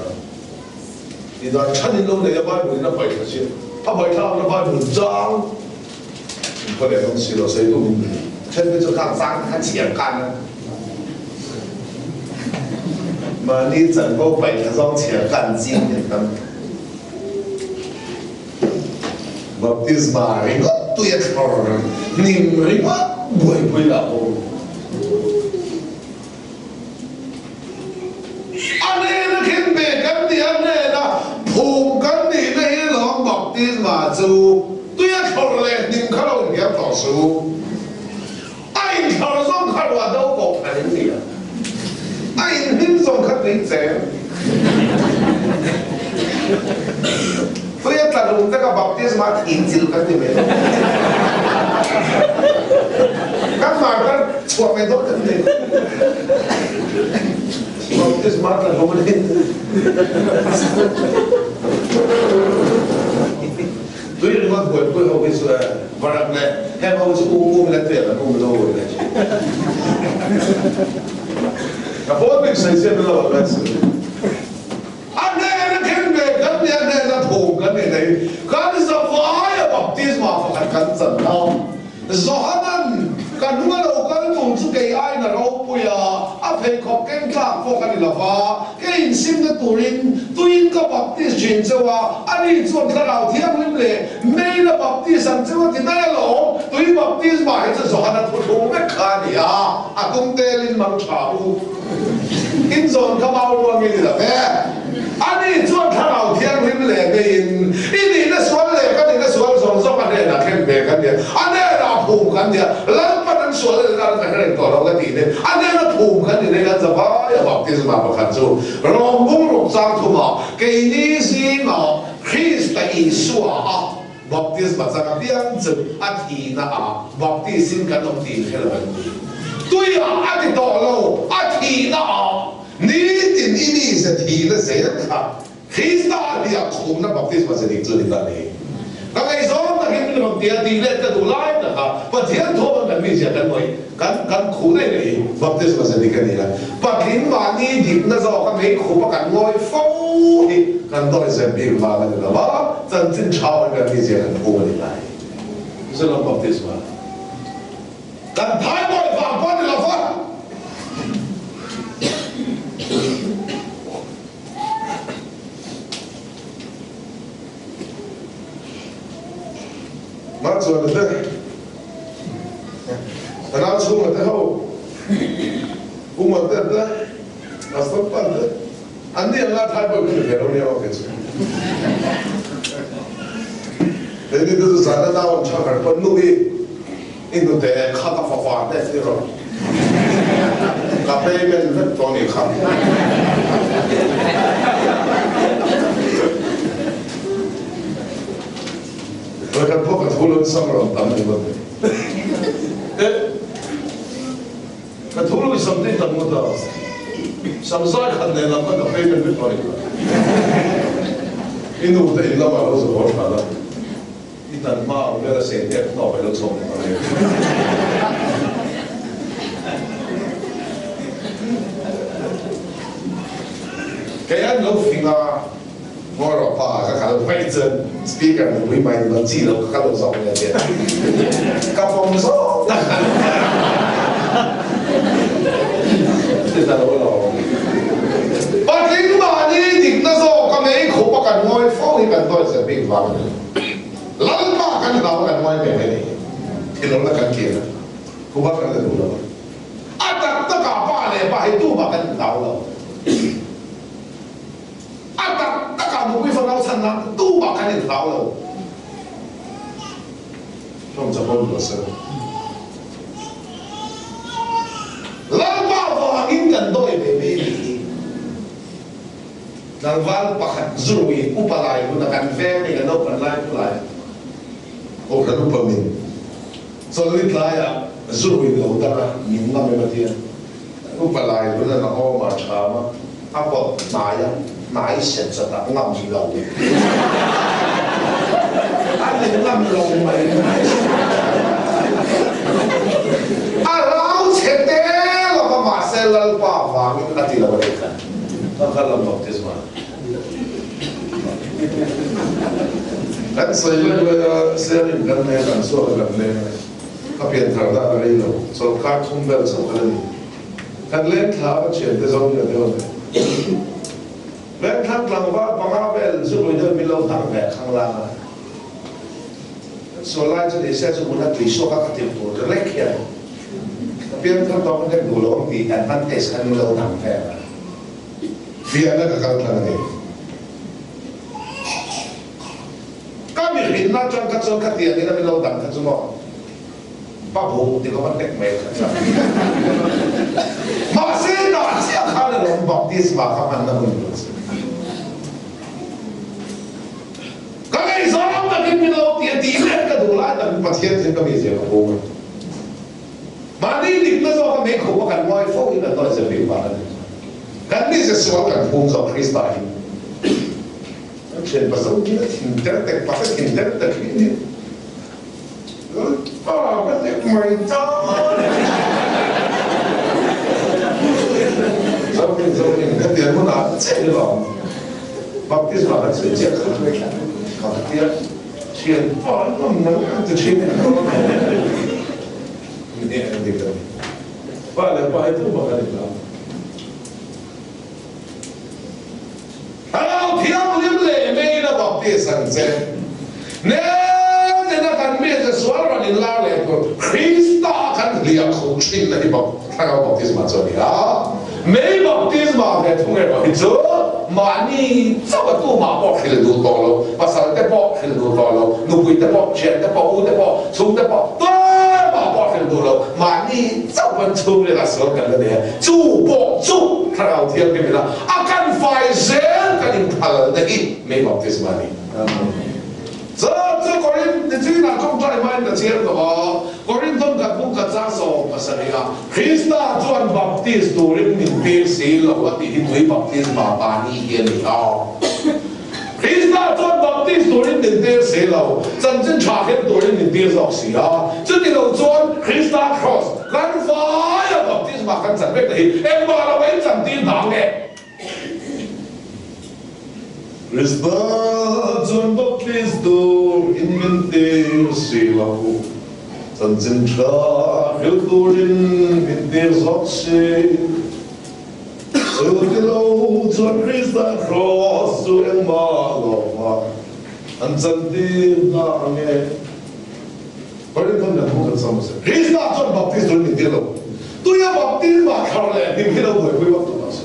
你知道趁你弄那个白不那白出去，他白他那白不脏，不点东西了，谁都明白。趁着就看脏看钱干呢，嘛你整个北那种钱干净的看，我就是嘛一个对头儿，你们个不了不。อันนี้นะคิดเบกันเดียนเนี่ยนะผูกกันดีนะที่หลองบอกที่มาจูตัวเขาเลยนิ่งเขาเราอย่างเงี้ยต่อสู้ไอ้เขาต้องขัดว่าเราบอกอะไรเนี่ยไอ้นิ่งส่งขัดนิ่งเสียตัวอย่างแต่ลุงแต่ก็บอกที่มาทิ้งจิลกันที่เมย์กันมากันชัวร์ไม่ต้องกันเลยBaptis mata kemudian tu yang buat buat habis barang le hem habis le tu lah lo le apa pun saya nak buat bas ane kan be kan dia na thong kan ni kan zawai baptis ma kan tao zohanan kan lo kan tu chu ke ai na ro puya a phei khop ken tla pho kan la fa ke in sim na turin tuin ka baptist chin chewa ani chuan ka rau thiam lim le mei na baptist an chewa ti na lo tui baptist ma he zo hana thu thu me kha ni a kum te lin mang tha u in zon ka ma ro ngi la be ani chuan ka rau thiam lim le be in ini na swal le ka ni na swal zon zo ka ne na ken be kan ya ane ra phu kan ya lan pa nan swal le na ka ne to lo ka ti ne ane na ภูมิกันในการจะว่าอย่าบอกที่สมาประคันจูรองบุ้งหลงจางทุ่งอ่ะเกนี้สิงอ่ะคริสต์อิสุอ่ะบอกที่สมาจากเดียนจุดอาทิตย์นะอ่ะบอกที่สิงกันต้องตีให้เราเป็น对呀，阿的道路，阿提那啊，你的一米是提了谁的看？其实那里啊，苦那把这什么是你做的那里？那个时候那个你们第二地嘞，这都来的哈，把天托们跟你讲跟我，跟苦那个，把这什么是你跟你了？把天把你的那时候跟没苦不跟我风的，跟到是别话跟你了吧？真正超那个你讲跟苦的来，是那把这什么？但台湾法官的老法，马做的对，那出门的后，我们的对，那什么的，安尼那台湾跟别人了解。人家都是咱那我们唱歌不努力。印度的卡达法法那是咯，咖啡面那多你看，我看不可讨论什么了，咱们问题，可讨论什么的咱们的，什么啥看的那个咖啡面那多你看，印度的印度嘛都是好看的。但嘛，我了成日攞嚟都錯嘅。其實老片啊，我老爸佢喺度揮針 ，speaker 唔會買唔知道喺度做嘅嘢，咁放鬆。即係大佬咯。八點半呢點得咗，咁你苦不緊愛，方你緊多係邊話？老爸跟老跟外面的你，听懂那跟结了，苦巴跟着读了，啊，那搞爸嘞，爸还读吧跟老了，啊，那搞不会分老陈啦，读吧跟着老了，我们怎么不是？老爸话应该都会被你。nang val pakhat zurui upalai ko na kanve ni ano panlai pulai o kanu pamin so lit laya zurui lo da min na me matia upalai ko na o ma chama apo maya sen sa ta ngam ji lo ani ngam lo mai a lao che de lo ba ma se lal pa wa mi ka ti la ba ka Nakalang baptisma. Kan saya sharing kan saya kan suara kan saya kapian terada dari lo. So kar kumbel sama ni. Kan len thar chen te zong ya deo. Len thar lang ba pangabel suruh dia bilau tang be khang lang. So lai jadi saya suruh nak risau kat tim tu relek ya. Kapian thar tahu kan dulu di advantage kan bilau tang be. Dia nak kekal ni. Kami hina jangan kacau katia kita bilau dan kacau mo. Babu di kawan tek mereka. Masih dah siap kali orang baptis makaman namun. Kalau Islam tak bilau dia tidak kedua dan pasien sih kami siapa pun. Mandi di mana so kami kau akan wifi ini atau seperti apa? Kan ni sesuatu kan pun so Kristus. Macam pasal kita tidak pasal kita tidak ini. Ah, macam main taman. Zomin, kan dia pun nak cek lah. Baptis lah kan sejak kalau dia cian, nak tu cian. Ini yang dia. Apa itu bukan itu. Kalau tidak boleh beli, mana baptisan saya? Nah, kita kan biasa suara ni lalu itu Kristus kan lihat kucing lagi kalau baptis macam ni, ah,没baptis macam tu itu, mani, siapa tu mabok hidup dulu, pasal tepok hidup dulu, nubui tepok, jen tepok, u tepok, sum tepok, tu mabok hidup dulu, mani, siapa 本出来的时候，跟着你主播主，他老天给你了，干坏事，跟你谈了的没搞这什么的。这个人你最难中在买的钱的话，个人都跟不跟咋说不是那个。Krista 转 Baptist 多人民别死了，我弟弟对 Baptist 爸爸你也你啊。Krista 转 Baptist 多人民别死了，真正查看多人民别少死啊。这里头转 Krista Cross， 干发呀 Baptist 嘛跟真没得，哎妈的为真地堂的。Krista 转 Baptist 多人民别死了，真正查看多人民别少死。这里头转 Krista Cross 做人马老嘛，真地堂的。个人都能不跟什么事 ？Krista 转 Baptist 多人民别了，对呀 ，Baptist 嘛靠嘞，你看到会不会我懂了是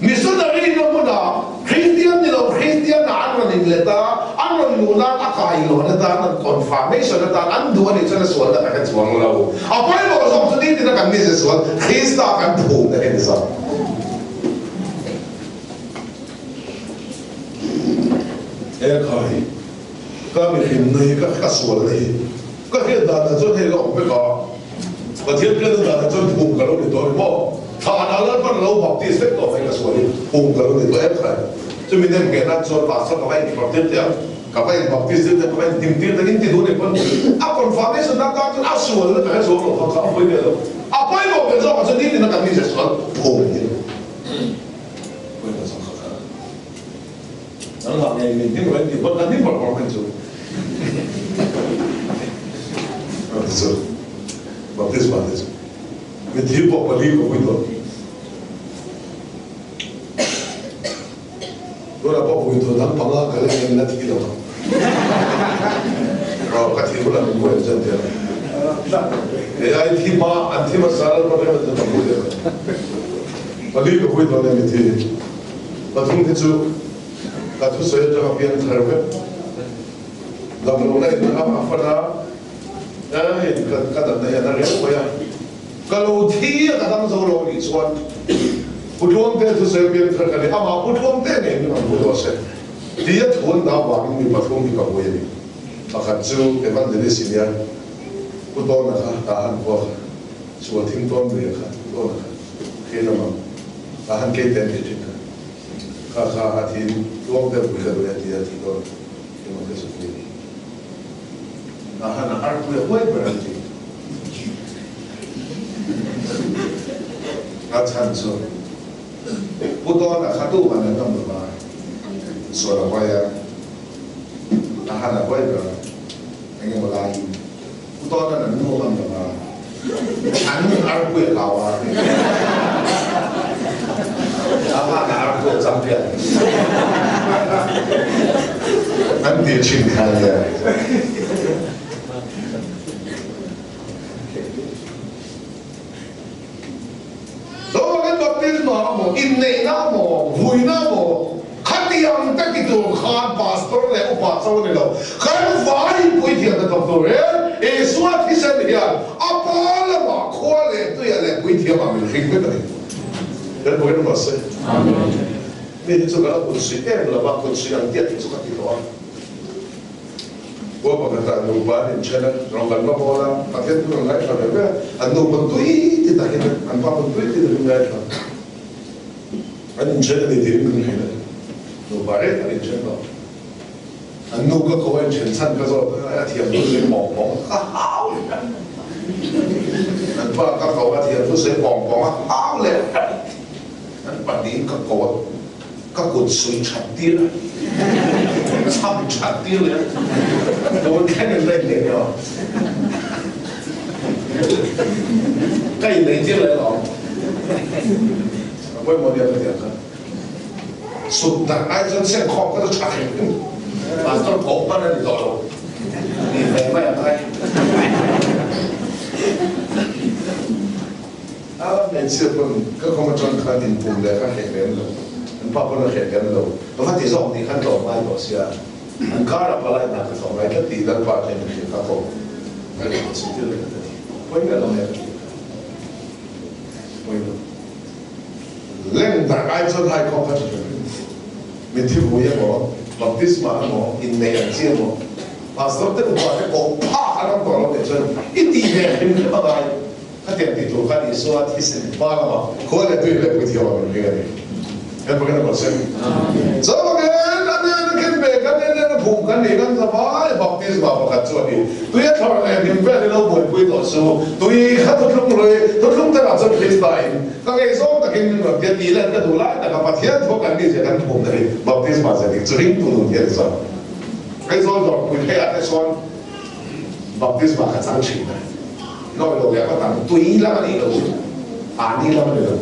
？Missionary no muna Christian ni lo Christian na ano ni leta ano luna akailo na ta confirmation na ta anduan ni chana suan na ka chuang lo apai mo so so ni na kan ni se suan Krista kan phum na hen sa khai ka mi him nei ka sual nei ka he da na chon he lo pe ka thiên cái đó là chon phum ka lo ni to mo thà nào là con lâu học thì sẽ có phải là số đi cùng cái lúc thì tôi phải cho mình nên cái nào cho bà sao các bạn học tiếp theo các bạn học tiếp theo các bạn tìm kiếm cái những thứ này con confirmation nó có cái số nó cái số nó không phải được đâu bây giờ cái số cho đi thì nó cần đi sẽ số cùng như bây giờ sao khác nó làm này mình听人thì vẫn là听bảo mình rồi rồi bảo tiếp mình thiếu bộ quản lý của mình rồi. Đó là bộ mình thôi, thằng bằng cái này mình đã thi đâu. Rồi cái thi là mình quên chân tiền. Để ai thi mà anh thi mà sao nó có thể mình làm được. Quản lý của mình thôi này mình thi. Và chúng thì chú, cả chú sẽ cho học viên thở hết. Làm lâu nay nó áp phần nào. Cái đợt này nó réo quá. Kalau dia kadang zoro ni cuan, putuang teh tu saya biar terkali, ama putuang teh ni memang putuang saya. Dia tuan dah wang ni putuang ni kau ini, akan tu evan dari sini ya, putuang nak tahan kuah, cuan tim tuan dia kan, putuang nak, kena mam, tahan kita ni juga, kakak hati tuang teh bukan dia tidur, memang kesukaan ini. Tahan aku ya buat berarti. Chanzo, puto na khatu ba na nam ba, so la waya, tahan na waya ba, ngay mo lai, puto na no nam ba, an arko ya lawa, tahan na arko champion, an dia chin kaya. In này na mo, vui na mo, khát tiếng tất cái đồ khan pastor này, ông pastor này đâu, khán vãi bùi thiệt là tập tổ đấy, suốt khi xem hiện, apa là mà khoa lệ, tôi là bùi thiệt mà mình khinh biết này, đến bùi nó mà say, mình cho cái là quân sĩ em là bác quân sĩ ăn tiết thì cho cái gì đó, tôi bảo người ta nấu bán đến chơi đó, rồi gần bao lâu là, các thiết nó lại phải về, ăn nấu bằng túi thì ta hiện, ăn bao bằng túi thì đừng nghe thôi. Anh chơi cái gì cũng hay đấy, đồ bà ấy anh chơi đó, anh nấu cái câu anh chuyển sang cái rồi, anh thiệt tôi sẽ bỏng bỏng, háo lên, anh ba cái câu anh thiệt tôi sẽ bỏng bỏng, háo lên, anh bắt đi cái cột suy chặt tiêu, chặt tiêu lên, tôi cái này lên liền rồi, cái này tiêu lên rồi. Với một điều kiện khác, sụt tạt ai dân xe khó có thể chạy, và tôi cố bắt lên rồi, thì về mấy anh đây, mình xưa còn các con mà chọn khai tiền phù để các hệ đến rồi, anh爸con nó hệ đến rồi, nó phát thì dòng thì khăn đầu mai bỏ xe, anh cá là phải là cái dòng này cái tỷ lần vào trên thì các con, cái này sự tiêu lên cái gì, với cái dòng này, leng đại ai cho hai con phát triển mình thiếu hụt một baptisma một in này anh chị một pastor tức là cái cổ phá nó còn nó để cho ít đi về thì cái bao ngày cái tiền thì tụi cái đi xóa thì sẽ ba là mà có lẽ tôi lại bị thiếu mình cái này cái bữa nay nó xem so cái anh cái về cái này nó phụng cái này cái sao vậy baptisma một cái chỗ đi tôi thằng này mình về thì nó buổi buổi tổ số tôi khát thức lúc rồi thức lúc ta làm cho Christian cái cái số ta cái mình cái đi lên cái đồ lại ta cái phát hiện thuộc cái này sẽ cái phụng này baptisma sẽ đi chỉ riêng tụi nó sao cái số đó mình thấy là cái số baptisma cái trang trí này nói đâu vậy có tặng tùy lắm anh đâu anh đi lắm anh đâu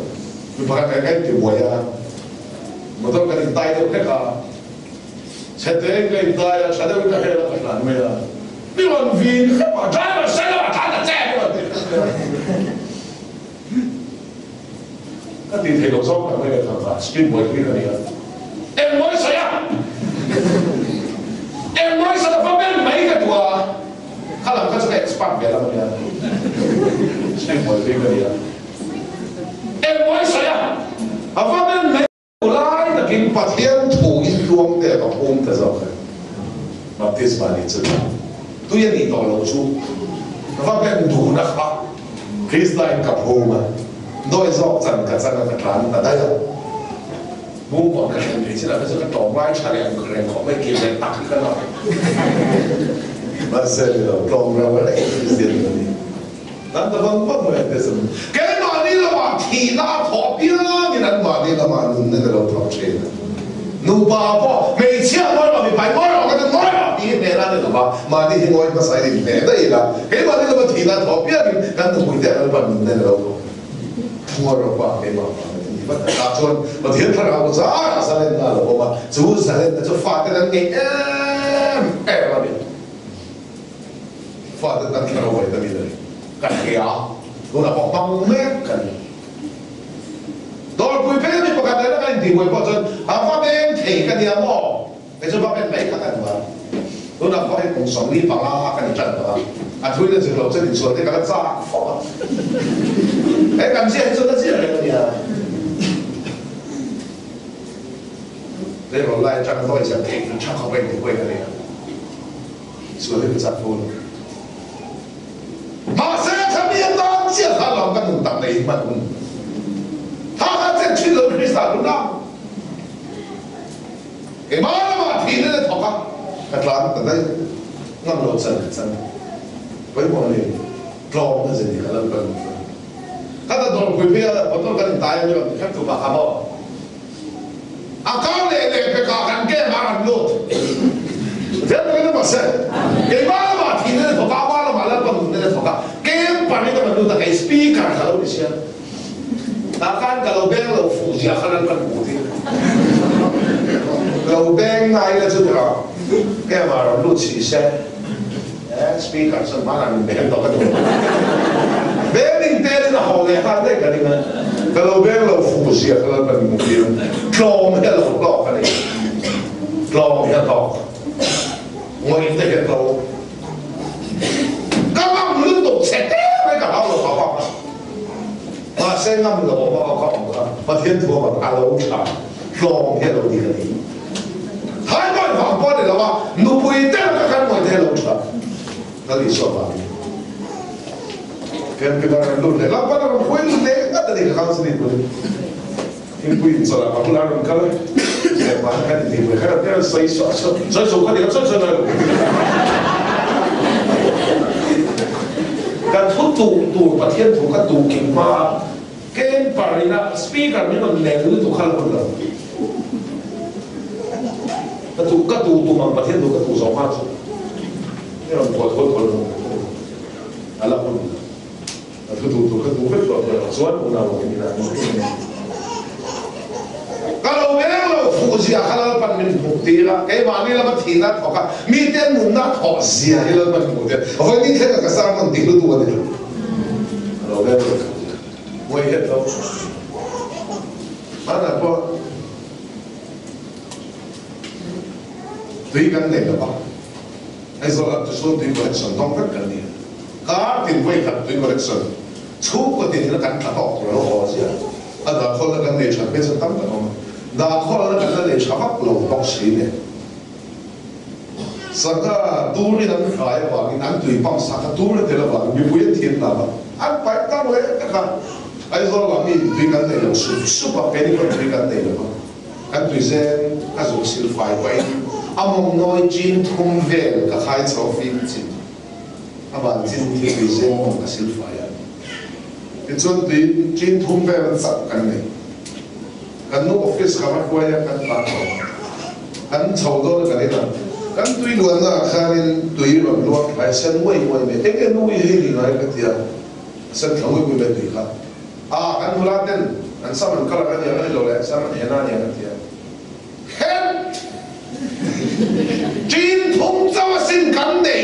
mình phải cái kiểu vậy à một trong cái tay đâu cái cả sẽ thế cái tay sẽ đâu cái là cái làm咩啊你話viên話齋咪死啦話攤就正個電梯路裝係咩嘅頭髮？邊會邊個嚟啊？唔可以水啊！唔可以水就方便美嘅度啊！可能佢係 expand 嘅啦咁樣，邊會邊個嚟啊？唔可以水啊！啊方便美度啦，就見白天土一裝嘅個空嘅就係，白天是把你知道。都要你到老粗，方便度นะครับคริสต์ไกับโฮมาโดยสอบจันกับจันกับร้านแต่ได้แล้วมุ่งก่อนกันเห็นที่เราเป็นสุดต่อไม้ชาเลียงเครงของไม่กินเลยตักขึ้นกันหน่อยมาเสร็จแล้วตรงเราอะไรคริสเตียนนี่นั่นแต่บางคนไม่ได้สมแกมานี่ละมาทีน่าขอบเยอะนี่นั่นมานี่ละมานุ่นนี่เราทำเช่นนูบ้าพ่อไม่เชื่อว่าเราไม่ไปว่าเราก็จะน้อยนี่เนี่ยนั่นเลยบ้ามาที่ที่งอยมาใส่ดินเนี่ยได้ละเฮ้ยมาที่เราทีน่าขอบเยอะนี่นั่นต้องคุยแต่เราบ้านนี่เราทัวร์เราบ้าไม่มามันตาชนมาเที่ยวทางเราจะสาเล่นนั่นเราบอกว่าจูสาเล่นแต่จะฟาดกันเองมาเนี่ยฟาดกันที่เราไว้ตรงนี้เลยกันเหี้ยตัวเราบอกต้องแม่กันโดนคุยเพื่อนที่ประกันได้แล้วกันดีไว้พอจนอาฟ้าเป็นเทกันเนี่ยมั่วไอ้เจ้าบ้าเป็นไม่ขัดกันวะตัวเราก็ให้คงสองนี้ฟังละกันจัดวะอ่ะทุกเรื่องสิ่งเราจะถึงส่วนที่กันจ้าฟอดไอ้กันเชี่ยจะได้เชี่ยอะไรเนี่ยเรื่องเราไล่จังต้องไอ้เจ้าเทกันชักเข้าไปในคุยกันเนี่ยส่วนที่เป็นจัดพูดมาเสียทำยังไงเชี่ยข้าเรากันหนุ่มตัดในมัน他还在去了披萨路上，给妈妈提的头发，他拉的那那么真真，为什么呢？装的是你可能不，他在多回避啊，我都跟你答应了，你看头发好不好？啊，刚来别搞干干嘛干路，这不跟他么事？给妈妈提的头发，妈妈那个弄的头发，给把那个路的给 speaker 他都不行。Akan kalau beng lo fuji akan kan putih. Kalau beng naik le juga, kayak mana lu cisek, speaker semana ni beng tak ada. Beng ni tadi nak hole hal deh kan ni. Kalau beng lo fuji akan kan putih. Klom he lo klom kan ni. Klom he klom. Moi itu he klom. Kalau lu tu seteh mereka kalau apa-apa. มาเส้นน้ำหลวงมาเขามาเทียนทัวร์มาอาลูชาลองเที่ยวดีกันดีท้ายบ้านฝั่งบ้านเนี่ยเราว่าหนูไปเต้นกันมาเที่ยวลูชานั่นดีสุดละเกินไปกันรุ่นเลยแล้วบ้านเราคุยรุ่นเล็กก็แต่เด็กเขาสนิทเลยที่คุยสุดละคนละรุ่นกันเลยเสียบ้านกันดีเลยแค่เที่ยวใส่สุดกันดีก็ใส่สุดเลยการทุบตูประเทศถูกกันตูกิ่งมาเกณฑ์ปรินาสปีกเกอร์นี่มันแรงหรือถูกขันคนละกันตูมันประเทศถูกกันตูสองพันนี่เราตัวอะไรคนกันตูเป็นตัวส่วนของเราอย่างนี้นะkalau memang fuji kalau pan min bukti lah, kayak mana lah pan tina thoka, miten muna thosi ya kalau pan bukti. Apa ini kita kesal pan tilu tu ada. Kalau memang, mau lihat tu, mana apa? Tu ikan ni apa? Aisyah tu so tu collection, tongkat kan dia. Kar tin boleh kat tu collection. 出个点那干打到然后是啊，那可能跟你产变成当的嘛，那可能跟你产发老保持呢。上个都里能开话，你难对帮上个都里得了话，你不要听了吧？安排当来那个，哎说话你对干的了，是吧？给你个对干的了嘛？安对先，那种是快快，阿蒙内进通vel个开草飞进，阿把进对对先蒙个是快呀。你准对进通vel怎干的？kan no office kama kuaya kan pato kan chawdo na kanina kan tui luan na khanin tui ron luan khai sen wei wei me enge no i hi ngai ka tia sen thawui ku me tui kha kan hula ten an saman kala kan ya lo le saman hena ya ka tia hen jin thong zaw sin kan de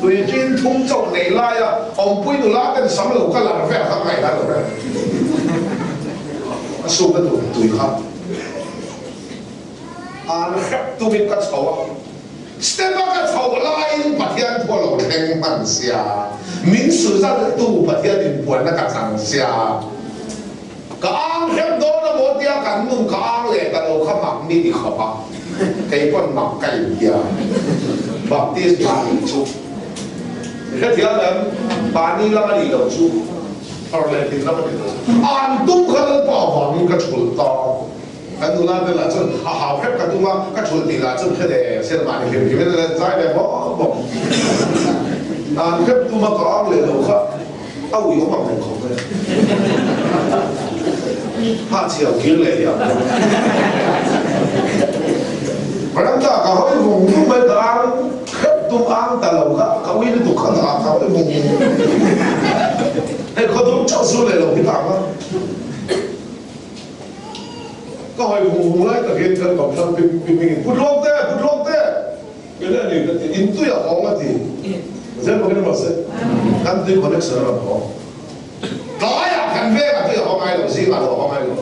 tui jin thong zaw nei la ya om pui nu la ten sam lo ka la ve ha ngai la lo reสู้กันตุยครับครับตุบินกัดเขาสเตปกัดเขาไล่ปัทยันทั่วโลกแห่งมันเสียมินสุดาตู้ปัทยันดินปวนนักสังเสียกางเข็มโดนโมเดียกันนุ่งกางเลยแต่เราขมักนี่ดีขอบะไก่ป้อนหมักไก่เดียบักตีสมาลีชุแค่เทียนนั้นปานี่ละมาลีเราชุอะไรที่นั่นมันตุ้มเขาเลยป่าวมันก็ชุลต่อกันดูแลเวลาจนหาแค่กันดูว่าก็ชุลตีละจนแค่เดียเส้นมันเห็นที่ไม่ได้ใจเลยบอกแค่ดูมาก็เอาเลยเราก็เอาอยู่มั่งเป็นของเลยห้าเชี่ยวกินเลยอ่ะเพราะนั้นถ้าเขาให้วงตุ้มไปก็เอาแค่ตุ้มอ่างแต่เราก็เขาวิ่งตุกขันอ่างเขาให้วงให้เขาต้องเจ้าสู้เลยเราพิจารณาก็ให้หูไล่ตะเกียบกันกับทางเป็นพูดโลกเต้เป็นอะไรนี่อินตุยของอะไรเจ้าบอกกันว่าเสร็จกันตุยคอนเนคชั่นเราของกลายกันเวกันตุยของไงเราสิมาเราของไงเรา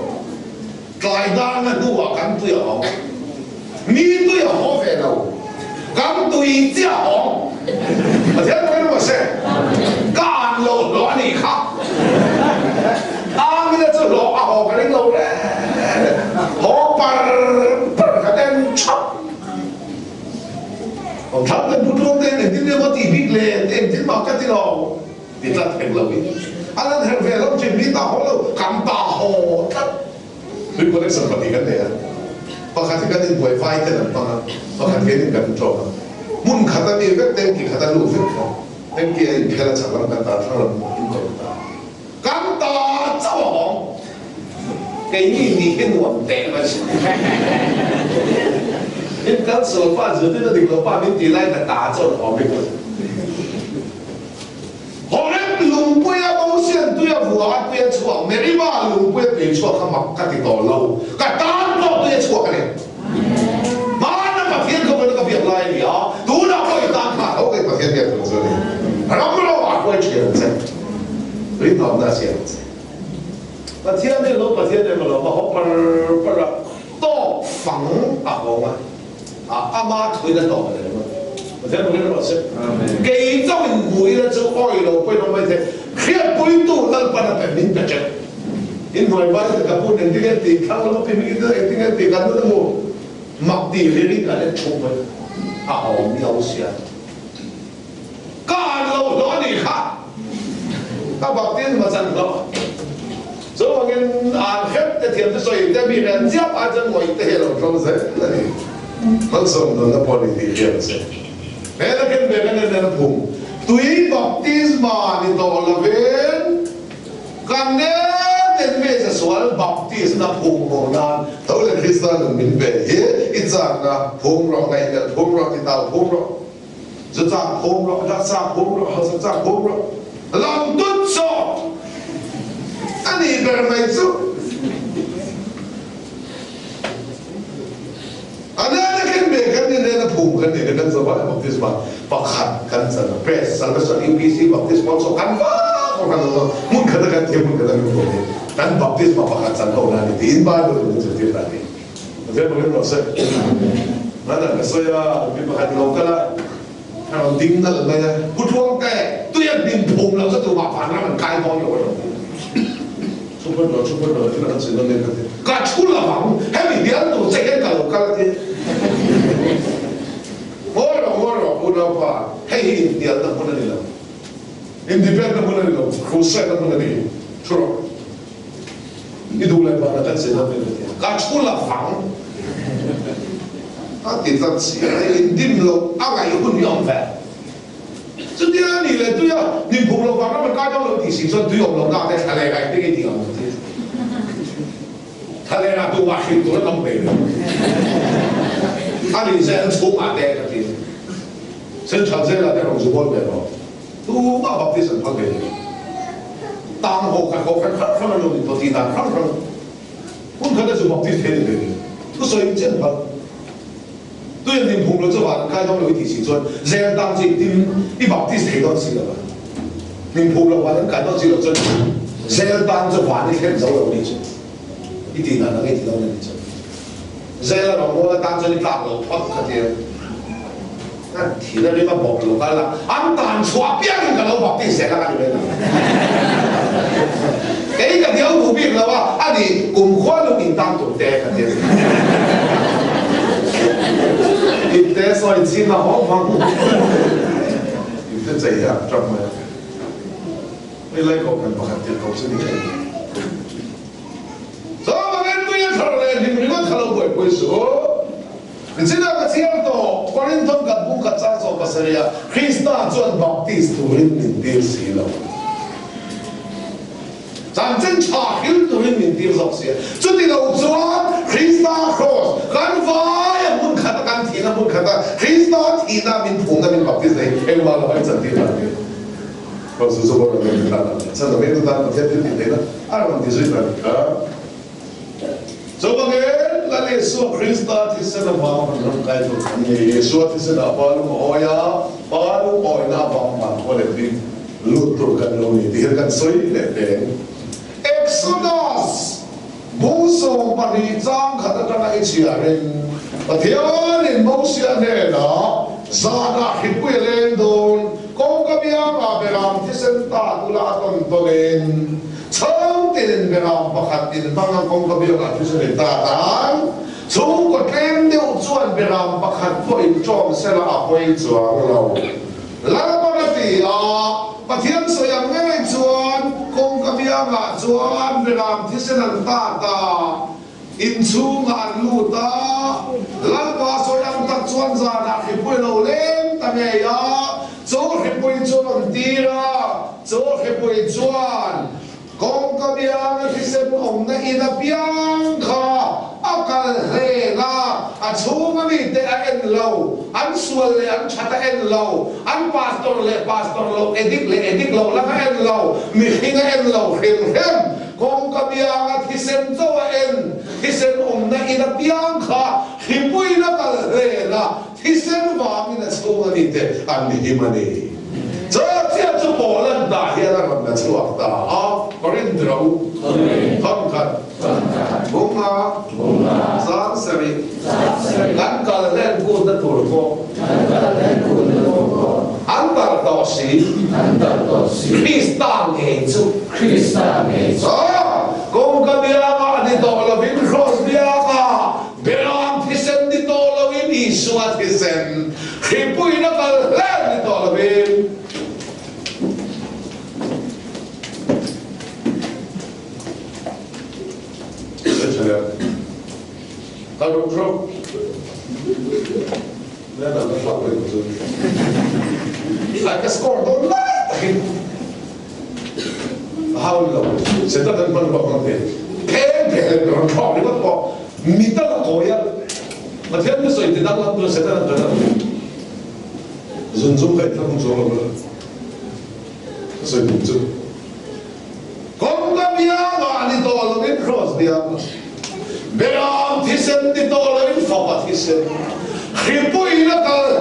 กลายด้านนั้นดูว่ากันตุยของมีตุยของเวเรากันตุยเจ้าของเจ้าบอกกันว่าเสร็จการโลดร้อนนี่ครับมีแต่จะหลอกเอากันเราเลยหอบปะกันเต้นชับผมทำกันพูดตรงเต้นที่เรียกว่าตีบิ๊กเลยเต้นที่มากันที่เราติดละแห่งเราอีกอันนั้นแห่งเวลาจิมมี่ตาของเราคำตาโหดหรือคนได้สัมผัสกันเนี่ยพอขัดกันที่ป่วยไฟเต้นตอนนั้นพอขัดกันกันจบมุ่งขัดมีเวทเต้นกี่ขัดลูกเวทเต้นกี่แค่ละฉันกันตาทั้งเราอินก่อนกันตาเจ้าของ给你跟我们带过去，你刚说话是对着那个画面地来个打造的好没过。后来龙背啊，保险对啊，我对啊错，每一把龙背对错，他妈他的到老，他单刀对错个嘞。妈那把天可不那个别来的啊，都那可以打卡，我给把天别投资的，然后不老把过去了噻，领导那些子。把天那老把天那个老把好把到房啊好嘛阿媽推得到嘅嘛，或者我哋老師，幾周年會咧做開路歸到咩啫？佢背都得把它變面嘅啫，因為把呢個本人啲嘅地溝咯，變面啲嘅地溝都冇，麥地你呢個咧衝佢，好渺小，干路攞嚟卡，阿白啲咪真咯。所以我跟阿黑的天的所以在别人家把这我一点了，是不是？那里，很少人那玻璃的样子。别人跟别人那碰，对巴蒂斯嘛，你到了边，干呢？那边是说巴蒂斯那碰我那，到了基督徒明白，一张那碰了那个碰了的到碰了，这张碰了，那张碰了，这张碰了，老多少？那你个人没做，那跟别跟你那碰跟你跟什么巴蒂斯嘛，把看跟什么 press， 什么说 UBC 巴蒂斯嘛说看吧，我看到说，mun可能跟天mun可能有关系，但巴蒂斯嘛把看真好那里，第一班都是这那里，我这不跟老师，那个所以啊，你把看老个了。看到盯那个那个不装盖，对呀，连碰了这都麻烦，他们开刀有了。出不了，这个只能那个的。他出了房，还没点都这个搞搞的。我不能怕，嘿，点的不能了。Independent mo na nila, crusade mo na nila. Sure. Idulay ba na kasi na nila? Kachula fang. Ati tak siya indim lo, agay yun yung fa. So diyan nila, tu ya, ni pulo fang naman kaya lo decision tu yung lo na kaya talaga ito kaya diyan. Talaga tu wakil tu na pwede. Ani siya ang sumate kasi. Sen chanse la tayo sumol pero. 都把把这神判给你，当好看了弄你多地单，看，我看那是把这天的给你，这所以健康。对人碰到这话，开到有提示说，人当时你把这提到起了吧？你碰到话，能感到只有真，人当这话你看走有理解，一定能给提到那理解。人让我当这你大楼拍个的。 提到你把毛病干了，俺当初边个老板对谁那个人了？这个条毛病了吧？俺你公款都应当做得个的。你得所以钱啊好方，你得这样做么？你来搞看不看的搞是你的。所以我们对呀，他来，你们他老会说。 Sila kasi ito, Korinton kat bukat sa so pasaya, Krista John Baptist turin mintir sila. Sanjin chahil turin mintir sa siya. So tinaw John, Krista cross, kan vaya mun kata kan tina mun kata, Krista tina min punga min Baptist ay wala ay santi lagi. Kalau susu orang yang kita, sana itu tanah jadi tidak, orang disuruh kita. Sebagai lalu Yesus Kristus tisana bapa dalam kaitu kami Yesus tisana baru oya na bapa oleh di lutur kan loni dihirkan soi lete Exodus musuh parijang kata kata ichiarin patianin musia nela sana hipuelen don kau kabiang aberam tisenta tula tontolen 从点个啦，不看点，当然讲个比较难，就是你大胆。从个点六转个啦，不看会装，是啦会装咯。那么个地啊，把天水人爱转，讲个比较难转个啦，就是人大大。因出眼路大，那把所有得转啥那去背路嘞，大概呀，走去背转地啦，走去背转。 Kung kabiang kisen om na inabiang ka akal hela at sumali te en low an sual le an chata en low an pastor low edik low lang en low mihinga en low hem kung kabiang kisen to en kisen om na inabiang ka hipuy na kal hela kisen wami na sumali te an himani 这这就不能打下来了，那是我打啊，个人头，看看，蒙啊，三十里，俺个人过得多不？俺个到时，Krista 耶稣，啊，讲个别个你到了宾cross别个，别人提升你到了宾耶稣啊提升，去不那个人你到了宾。 Kalau drop, dia nak lepas itu. Like skor tu naik. How long? Saya tak tahu apa dia. Pem orang kau ni apa? Minta kau ya. Macam tu saya tidak tahu tu saya tak tahu. Zunzum kait tak muncul apa. Saya muncul. Kau tak biar ni tolong ni cross dia. Beram tisen di tolong fapat tisen. Hipui la kal,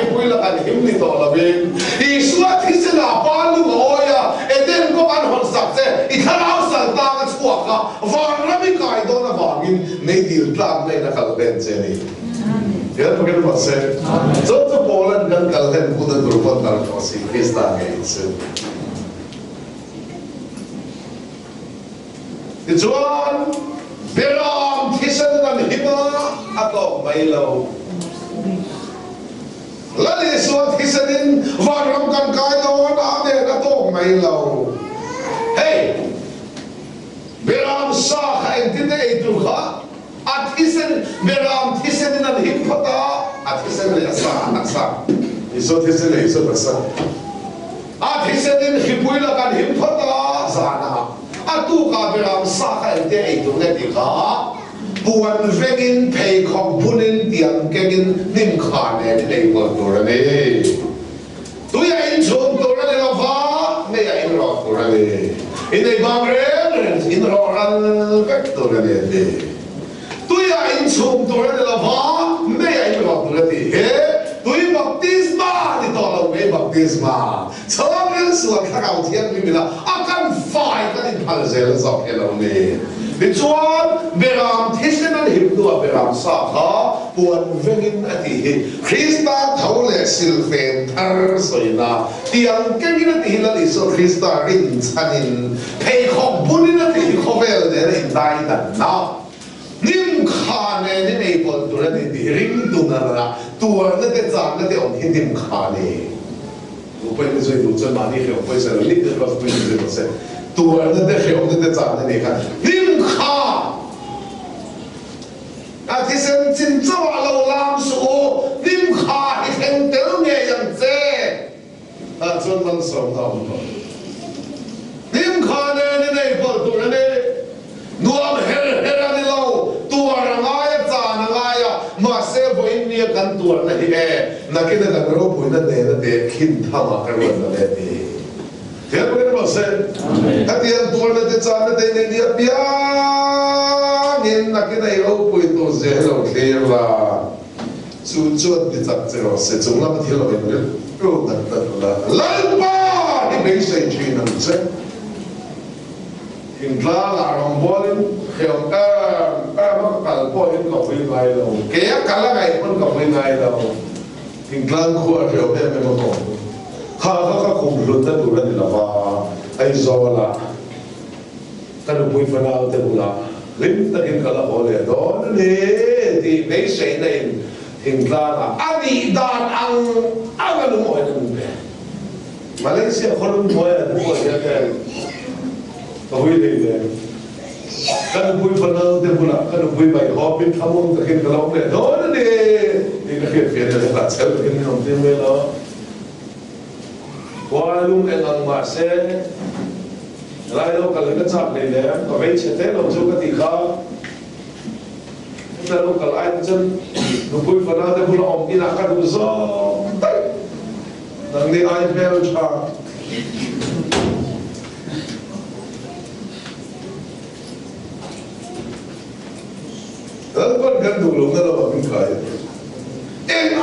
hipui la kal him di tolong bin. Isua tisen apa lu oya, eden ko an hon sakse. Ikarau salta ka chuaka. Varna mi kai do na vangin, nei dil plan nei na kal ben jeni. Yan pakai pasal. So tu Poland kan kalhen kuda turun dalam kasih Kristen itu. Tujuan beram tisan dan hima atau mailau. Lalu suat tisanin waram kan kaya doan ada atau mailau. Hey, beram sah entite itu kah? Atisan beram tisan dan himpata atisan leasa anaksa iso tisan leisa bersa atisan hipuila kan himpata sana atu ka beram saka ente itu ngedika buan vegin pay komponen tiang kegin nim khane nei boltorane tu ya in chom torane lava me ya in ro torane in ei bangre in ro ran vectorane de tu ya in chom torane lava me ya in ro torane he tu i baptisma di tolo me baptisma chomel suan khakau thian mi mila akan fai kan in phalzel zok hello ne di chuan beram thisenan himdua beram sa kha puan vengin ati hi Krista thole silfen thar soina tiang kengin ati hilal iso Krista rin chanin pei khok bunin ati khovel de in dai dan na nim khane ni nei pol turani di ring tunara tuar na te chang na te on hidim khane upai ni zoi du chen mani kheu pai sa li de ros pai ni se tuar na te kheu na te chang na nei kha nim kha ati sen chin chawa lo lam su nim kha hi theng tel nge yang che a chon man som da nim kha ne ni nei pol turani nuam her herani lo tuar ngaya cha ngaya ma se boin ni kan tuar na hi e nakina kan ro boin na de khin thama kan wan na de te ko ne ma se ati an tuar na de cha na de ne ni pia ngin nakina ro boin to ze lo kher la chu chot di chak che ro se chung la ma thil lo ne ro na la la pa ni be sai chi na se in la rombolin kheo ma kal po in ko pui ngai lo ke ya kala ngai pun ko pui ngai lo in klan ko kheo pe me ko kha khum lu ta du la va ai zo la ta du pui fa na te bula lim ta in kala ho le do ne ti nei sei nei in klan ani dan ang lu mo ne Malaysia khol mo ya ko ya ka Tahui deh, kan bui fanal deh pula, kan bui bayi hopin kamu terkait kalau deh, dona deh, ini kan biar dia tak cel, ini nanti melo, walung engang mase, lalu kalau kita cap deh, kalau cete lo juga tiga, lalu kalau air jen, bui fanal deh pula om ini akan usah, nanti air melo cak. Lalu kan gantung lu nggak lawan kaya.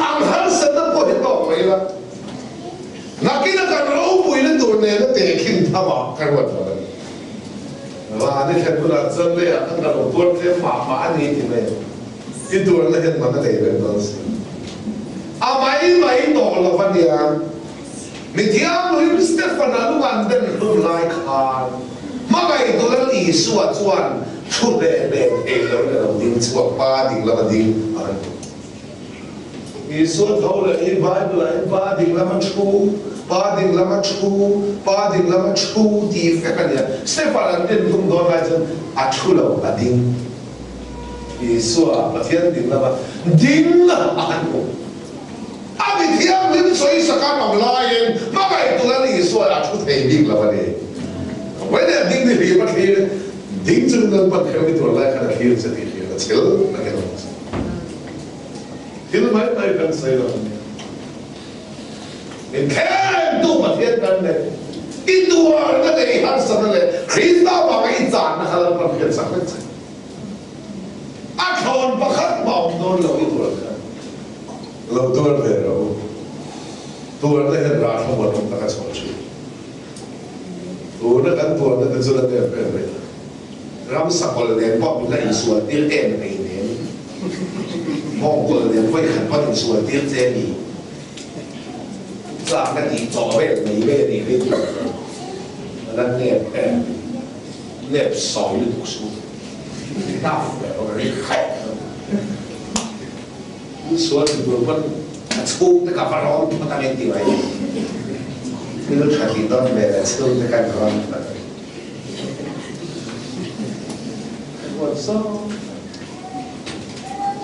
Hal sedap kau hitung mereka. Nakina kan rau puilen tu nela tekin thama karwat lah. Wah ni kan pula zemle akan kalau tuan dia mama ni ini. Itu orang lain mana lagi bos. Amai mai tolong lawan dia. Mitiam lu Stefan lalu anden lu like han. Maka itu lalu isu acuan. Thu le lo la ding chua pa ding la ding i so thau la i bible la pa ding la ma chu pa ding la ma chu ti fe ka ya se fa la den tum do la chen a chu lo la ding i so a pa thian ding la an ko a bi thiam lim so i sa ka no la yin ma ba tu la i so a chu thei ding la ba le wa de ding de bi ma thei Ding chung dan pat kau itu Allah kan akhir sedih ya, cil nak yang mana? Cil mai kan saya lah. In kan tu matian kan le, itu orang le ihan sana le, Krista bagai jangan halal pergi sakit. Akon bakat mau non lo itu orang. Lo tuan bero, tuan le kan rasa buat tak sesuatu. Tuan kan tuan le sudah dia bero. Ram sakol le pop la isu dir en nei ne 我过年会很多人说点这里，咋个你左边没边你会读？那念少于读书，大副的我给你害。你说是不问，抽那个发牢，不打面地来，你都传递到没抽那个发。我操！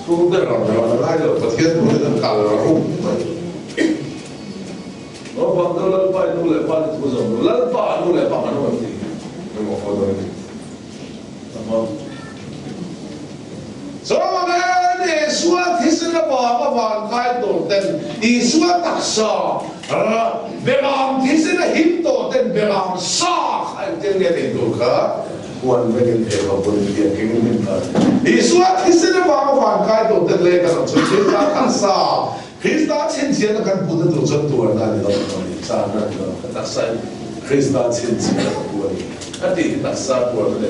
抽的了，那就不天不能干了，我放到了摆弄来把你涂上，那把弄来把那问题，那么好多问题，那么，所以我们你说提升了把往开多点，你说打杀别让提升了很多点，别让杀还点点点多个。我们跟这个不能点给你们看。你说提升了把往开多点那个从其他打杀。Krista 亲戚那看不能都真多那你老懂你啥那个打杀 Krista 亲戚那个多的，那得打杀多的嘞。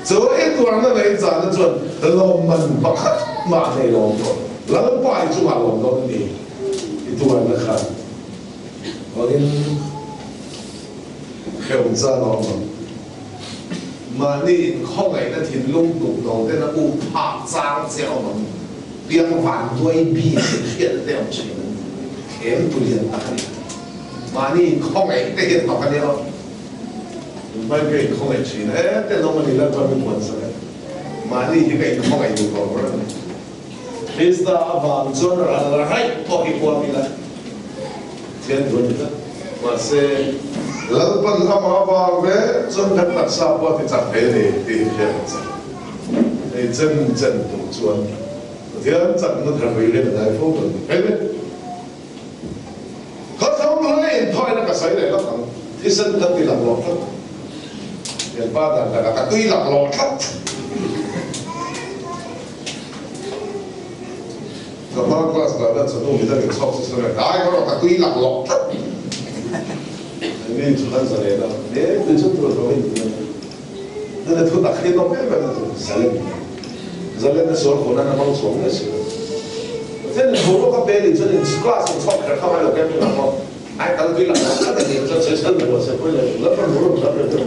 做一多人来咋那做老门不看嘛那老多，老摆住嘛老多的，一多人看，我跟向着老门，嘛你后来那天弄动到的那乌拍张角门。两反对比天两群，天不连打的，嘛你空来这些好看的哦，唔係俾空嚟傳咧，即係攞我哋咧嗰邊本身咧，嘛你呢個空嚟要講啦，其實阿爸做咗啦，係多啲過嚟啦，天做嘅，或是老闆阿爸嘅做嘅特色，我哋就俾你啲樣子，你真正都做。天真都睇佢嘅大風度，係咩？佢從來拖那個水嚟咯，啲身得啲流落出，人巴達大堆流落出，咁啊嗰時候咧就都唔得嚟錯事上嚟，大嗰個堆流落出，你做緊什麼啦？你對出做做咩嘢？那你拖大黑到咩咩都死了。Zaledne na sorko na malo svome se. Ten horoka beli, ten glasno čokar, kao malo kako na mo. Aj kada bila na da je to se bilo se pojelo. Lepo horo zapravo.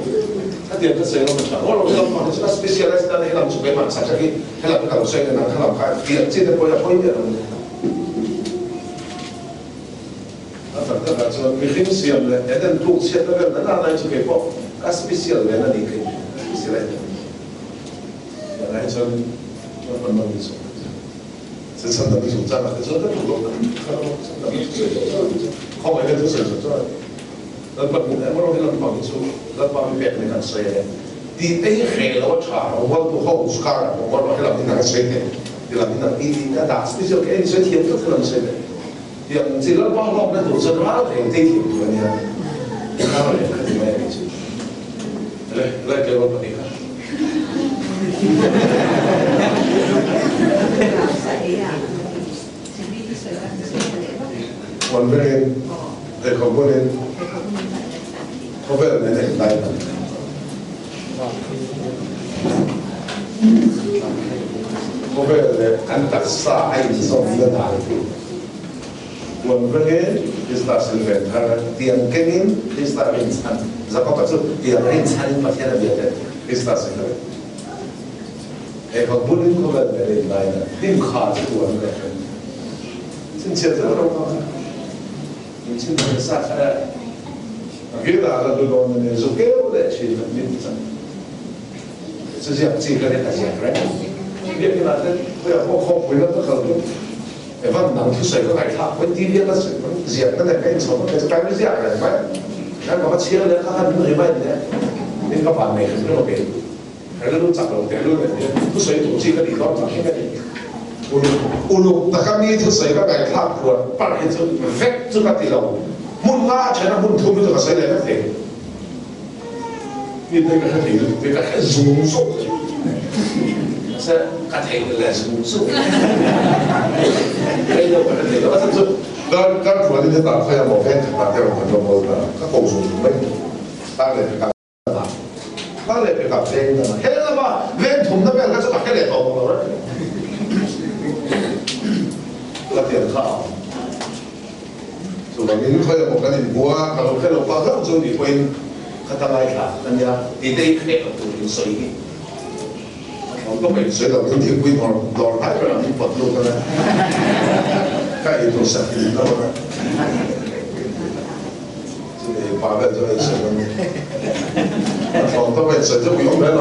Kad je to se ono ča. Ono bilo pa ne specijalista ne helam čupe man sa čaki helam kao se na helam ka. Ti ti da poja poja. Da so mi hin si amle, eden tu se da na na čupe po. Ka special ne na nikaj. Special. Ja, ne so慢慢的走，是真的没有站了，这真的不懂的，看到真的没水了，靠外面都水了，那不，我老是帮你说，那帮你别人看水的，第一黑了我查，我都好出卡了，我老是让你那个水的，你让你那你那打，你就给你水甜不是那么水的，yang这个帮老那都是哪个黑这甜的呢？看到人看你们也没去，来给我把你看。One million, they come in, cover the next night. Cover the antasa ay isang bilang One million is not silver. Tiang kenin is not insan. Zakot itu tiang insan pasti ada biasa. Is not silver. Kalau bullying kau dah beri lain, tim khas itu orang kan. Cincin orang mana? Cincin orang sah. Kita ada dulu orang ni suka boleh cincin cincin. Sejak cincin kita siap, right? Dia kita ada, kita kau punya tu kalau, evan nang tu saya kau kata, kau dia tu siap, kita kain semua, kita kain siap, right? Kan kau cincin dia kan tu hebat dia, ini kau pandai, kita boleh. 喺嗰度集落地嗰度，都水土知嗰地方就應該烏魯特今呢條水嗰個卡盤，不係就 vet 咗個地路，滿拉全都滿土嗰個水嚟得地，呢啲嘅地比較係松松嘅，即係個地嚟松松，呢度個地嗰個松，嗰個呢啲大塊有冇 vet 大啲有冇冇㗎？嗰個松咩？但係比較大。 那来比较便宜的嘛，现在嘛，连同那边还是打开来搞不了了。靠。就讲您可能无跟您无啊，kalau kalau bahkan就你会kata mereka, kanya tidak kaya untuk水。我都未水流已經會落太佢能佛路㗎啦，梗係到10年啦嘛，即係8日就係水咁，房都係水都唔用㗎啦。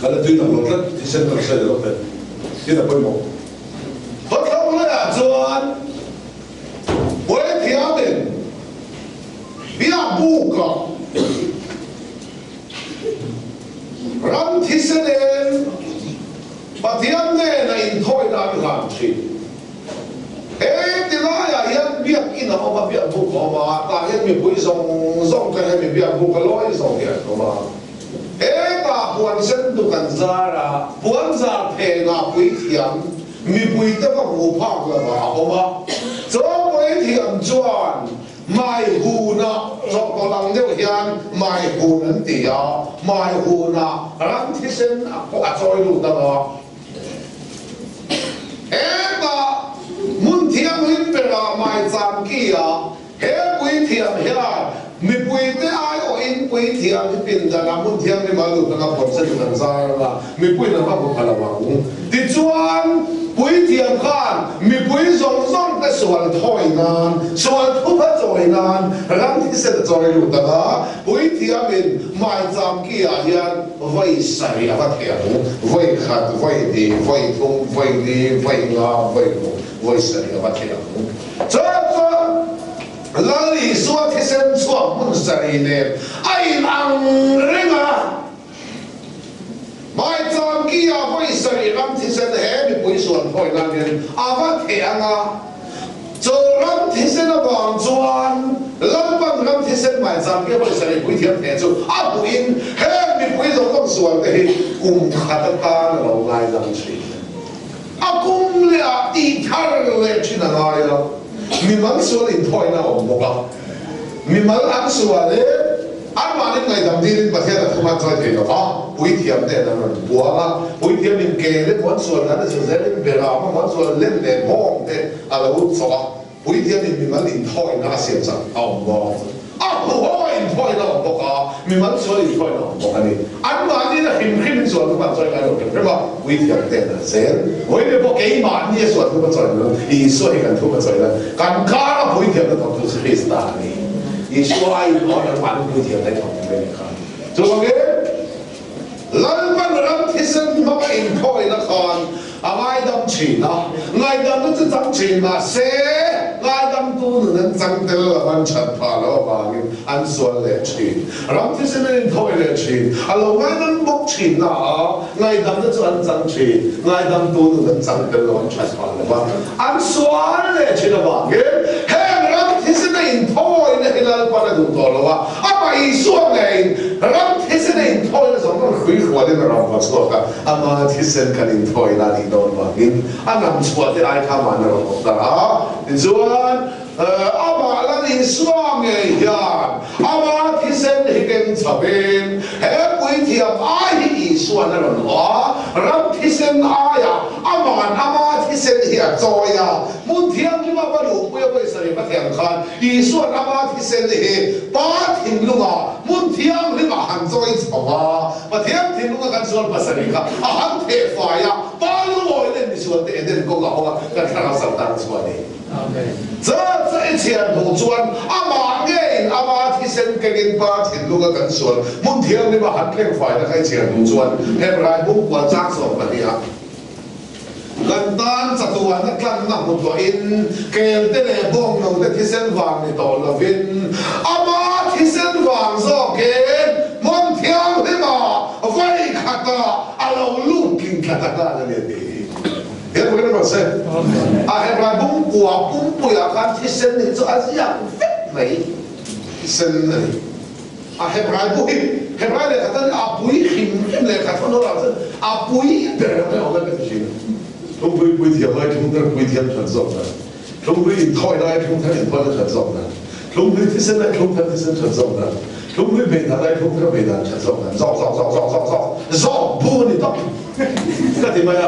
Kalau tu nak lompat, di sana tak saya lompat, dia tak boleh mau. 专，我的条件比较不高，咱这些人把条件来引退咱上去，第哪呀？人别见了我别不高嘛，但人咪会上嘅咪别不个来上嘅，好嘛？大本身都咁渣啦，本渣平啊几天。咪背得個湖泊啦嘛，好嘛？做鬼田轉，賣湖啊，做個人了向賣湖人哋啊，賣湖啊，咱提升啊再路得嘛？滿天嗰邊啊賣站機啊，鬼田遐。咪背得愛我因背田嗰邊就那滿天你馬路那個本身就咁渣啦，咪背那個冇可能話啲轉。每天看，咪每種嘅算台難，算都不在難，咱啲實在路得啦。每天面賣站機啊，人為誰啊不停，為客為地為通為地為亞為路，為誰啊不停。這咱你說啲生錯唔實呢，愛人啊！賣站機啊，為誰咱啲生係咪會算台難呢？啊不停啊！做咱啲生嘅黃磚，咱幫咱啲生賣站機，為誰會聽聽做？啊不因係咪會做咁算嘅？公客得單老嗌人去，啊公了地攤嚟去哪裡啊？你們說你台難我冇講，你們按說咧。按嘛你ngày đầu tiên mà theo là không ăn chơi thì nó có buổi tiệm này là mình bùa là buổi tiệm mình kề lên món xuân là nó sẽ lên về là món xuân lên để mong thế à là hút sọ buổi tiệm mình vẫn liền thôi nó xem rằng ông bò bùa liền thôi nó ông bò mình vẫn xuân liền thôi nó ông bò này ăn mà đi là hình hình xuân không ăn chơi cái đâu cái mà buổi tiệm này là sẽ buổi tiệm có幾萬啲xuân không ăn chơi nữa thì xuân gần không ăn chơi啦更加啦buổi tiệm nó còn都是黑色的你说爱我能玩不停来同给你看，做乜嘅？咱班人提升乜嘢唔開得看，挨咁錢啊，挨咁都真掙錢啊，寫挨咁都能掙得了，完全怕了吧？按算嚟錢，咱提升你開嚟錢，老挨咁冇錢啊，挨咁都真掙錢，挨咁都能掙得了，完全怕了吧？按算嚟錢啊嘛，其實你唔拖你係啦，關喺度多咯啊！咪說你，其實你唔拖你上到許可你咪讓我錯噶，嘛其實佢你拖那裡多嘛，能錯啲愛看慢咯得啦，你說嘛那你爽嘅呀，嘛其實你跟側邊，每天愛你說那個話，其實愛呀，嘛其實你係做呀，每天你嘛不如不要為什麼不聽看，你說嘛其實你把聽路啊，每天你嘛行做一場啊，把聽路啊跟說不是你看，行鐵快呀，把路我你說的你講好啊，跟看到上當出嚟。這一切無專，嘛提升嘅把聽路啊跟說，每天你嘛行鐵快，那一切無專，係來不過扎手嗰啲啊。gần tan chặt tuần nó căng nặng một tuổi in kèm tên này bông nồng tên thi sen vàng này tổ là viên ama thi sen vàng do kén mong theo thế mà vay khát à lâu lúc kinh khát là gì hiểu cái đó sao hay là bung quả bung bùi à khát thi sen này cho anh dạng phết này sen này hay là bùi này khát bùi hình này khát nó là bùi để nó cái gì chúng tôi thiệp lại chúng ta quy thiệp thật rộng này chúng tôi thôi lại chúng ta thôi thật rộng này 龙会提升来，龙他提升传送的，龙会北南来，龙他北南传送的，绕，不你到，那点么呀？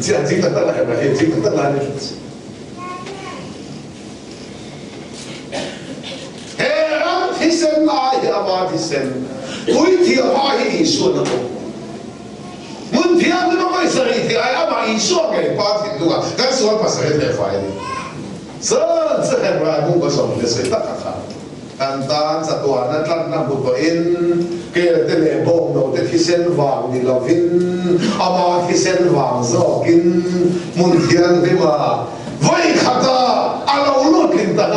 这样经常得来嘛，也经常得来的。提升啊，呀嘛提升，每天花去算了不？问题啊，你妈为什么一天啊嘛一算给八天多啊？咱算把谁来花的？甚至还不来讲个什么的谁得看？但但这段那咱那不多因，给了的来帮我的提升房的老兵，啊嘛提升房子跟问题的嘛。为看到阿老路跟大家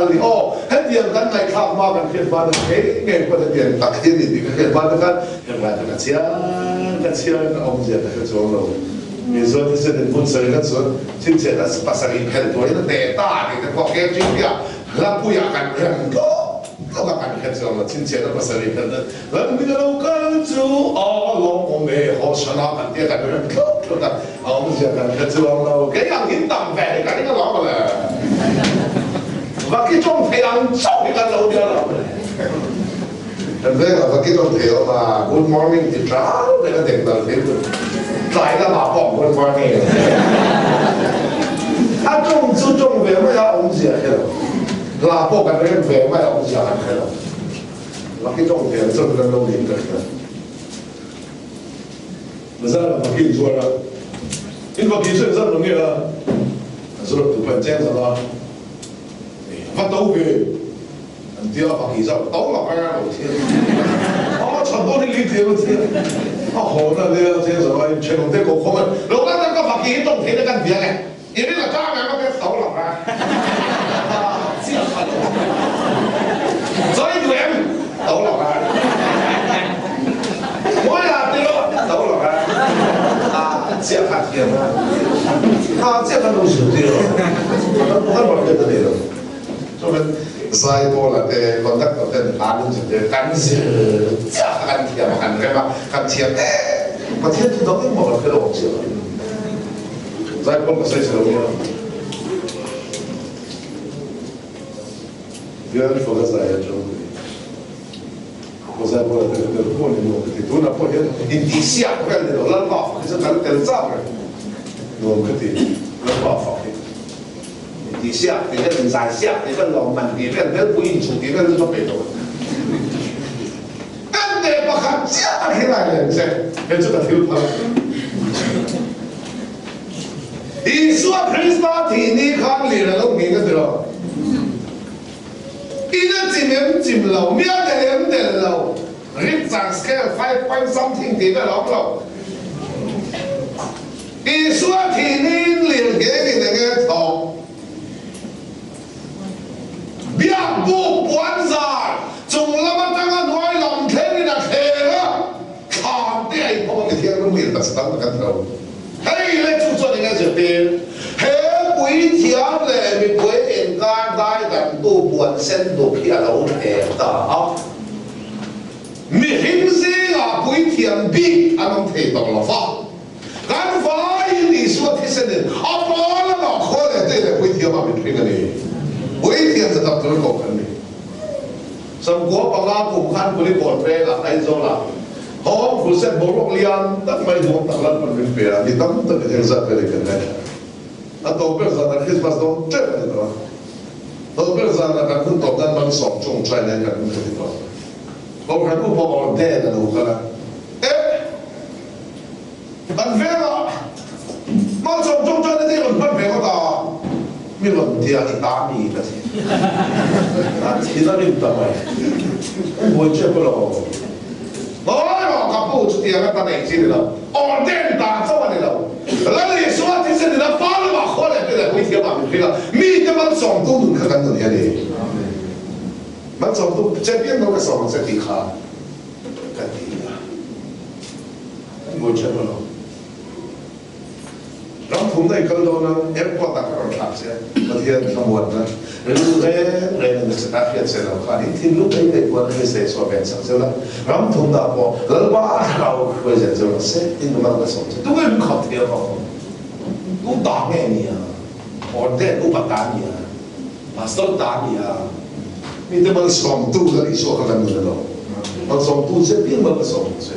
里哦，很点กัน来看嘛，กันเขียนมาเก่งกว่าเดียนตักเขียนนี่เขียนมากันอย่างไรกันเชียร์องเจียกันจงเรามีส่วนที่จะเป็นผู้เสนอส่วนชิ้นเศษนั้นภาษาอังกฤษตัวนี้แต่ตาเนี่ยพอแก้จริงเนี่ยแล้วผู้อยากกันเรื่องก็กันแค่จงเราชิ้นเศษนั้นภาษาอังกฤษนั้นแล้วมีเรากันจูอ๋อลง我们好ชนะกันเดียกันเรื่องก็กันเอาเจียกันแค่จงเราแกยังหินต่ำแฝงกันนี่ก็ร้องมาเลยว่ากี่จงพยายามชอบกันเราเดียวเราแต่เรื่องว่ากี่จงเที่ยวมา Good morning ที่เช้าเนี่ยก็เด็กเราเที่ยวใจก็มาบอก Good morning ถ้าจงเวไม่เอาองค์เสียเหรอลาพวกกันเรื่องเวไม่เอาองค์เสียกันเหรอว่ากี่จงเที่ยวจนเราเรียนกันไม่ใช่ว่ากี่ชัวร์นะ因为กี่ชัวร์是容易了所以读本这样子啦發到嘅，唔知啊，白旗就倒落去啊，老天！啊，全部啲呢條嗰啲啊，好啦，你啊，正常係全龍的個個乜，老家得個白旗都企得跟住嘅，而呢個揸嘅乜嘅倒落啊，之後發到，所以兩倒落啊，我呀啲咯倒落啊，啊，之後發嘅嘛，啊，之後發到少啲咯，得落嘅得嚟咯。所以在多了的contact的安全的干涉，加干贴嘛，干什么？干贴哎，把贴都都没了，可都忘记了。在多个谁知道没有？别人说的在中，我在多了的过年我的多那过年，你底下看那种烂巴，就是咱跟账的，我们的烂巴法的。底下，底下人在下，底下老满，底下人不应出，底下人做北头。俺得把它加起来了，噻，要这个头疼。你说克里斯马提你看里了都明个对了，一个进楼，面的楼，Richter scale 5 something 底个楼。你说提你连给你那个头。别不管啥，从那么当个外浪天的天啊，看的一帮的天都没有，但是当个头，嘿，来做做那个就对，嘿，鬼条嘞，咪鬼人家大人都本身都偏老天的啊，咪平时啊鬼天比俺们提到了法，俺法因你说提升的，啊，把那个可能对的鬼条嘛咪平个哩。每天就tập tới một phần này, xong có bằng la cùng khăn của đi bồn về là tay do là, họ phụ sẽ bố lộc lian, tất mấy hôm tập lần mình về, đi tắm tất cả những gì về cái này, à tôi bây giờ là Christmas đông chết rồi đó, tôi bây giờ là cácคุณตอบนั้นมันสองจงใจในการคุณติดต่อเราการคุณพอเอาได้แต่เราก็ละเอ๊ะมันเวลามันสองจงใจในที่มันเวลาต่อมีหล่นเดียร์ตามีกันสิที่นั่นนี่ทำไมไม่เชื่อก็หรอกโอ้ยหรอกกับผู้จุดเดียร์กันตาไหนสิเนี่ยเราอ่อนเด่นตาเจ้าวันนี้เราแล้วนี่ส่วนที่เสนอฟ้าหรือว่าคนอะไรเป็นอะไรไม่เที่ยวมาเป็นพี่ละมีแต่มันสองตู้หนุนกันตัวนี้เลยมันสองตู้เจ้าเบี้ยนเราก็สองเจ้าตีขากันดีนะไม่เชื่อก็หรอกเราทุ่มในกันโดนเอฟพอตักเราขับเสียมาเทียนขบวนนะเรื่องมันจะตัดเพียนเสร็จแล้วค่ะนี่ทีมลูกเด็กๆวันนี้เสียส่วนแบ่งสังเสียละเราทุ่มดาวพอแล้วบ้าเราเคยจะเจอเสียที่มันก็ส่งตัวเองขับเที่ยวเขาลูกด่าแม่เนี่ยพอเด็กลูกปัตตานีมาสต้นด่าเนี่ย你这么爽度了，你说可能的咯？我爽度这并没有爽这，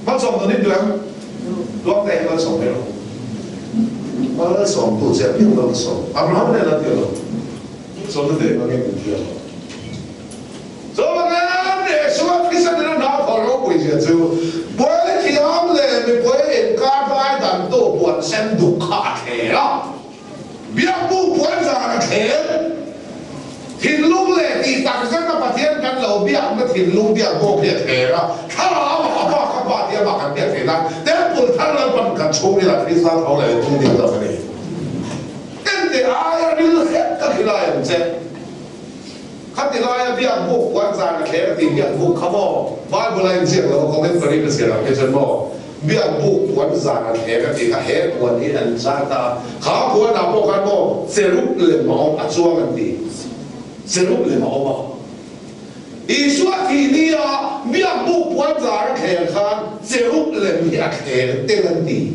我爽到你点，落地我爽的咯。我爽度这并没有爽，阿不然那那点咯，爽的点我给你讲。所以呢，你说其实你拿头脑回去就，不会听嘞，你不会加快但都本身读卡铁了，别不本上的铁。田路咧，地大山个白天跟路边咁嘅田路邊個邊斜啦，睇下我爸個白天白緊邊斜啦，第一半睇兩半緊衝你啦，啲山頭嚟終點就係你，跟住哎呀，你都黑得起來唔知，佢哋來邊個關山嘅斜地邊個咁喎，買唔嚟唔知我講緊嗰啲嘅時候其實冇。邊個關山嘅斜嘅地個斜關啲人山ta，下關那波間波，這路嚟冇阿裝嘅地。这路嚟冇嘛？伊說天呢啊，咩不管咋看看，这路嚟咩看得人啲，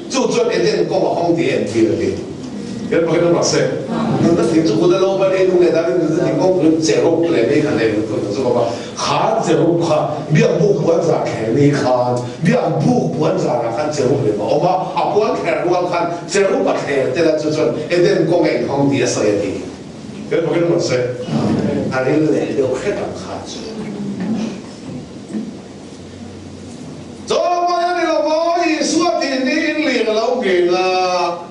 就做一點講話空點啲嘅，有冇見到白色？那聽住我的老闆你弄嘅，但係你講這路嚟咩看嚟，就講話，看這路看，咩不管咋看你看，咩不管咋看這路嚟冇嘛？啊，管看我看，這路不看得啦，就做一點講嘅空點所以啲。有冇見到白色？啊，你嚟到黑人下住，做乜嘢你老婆而說天你嚟老勁啊？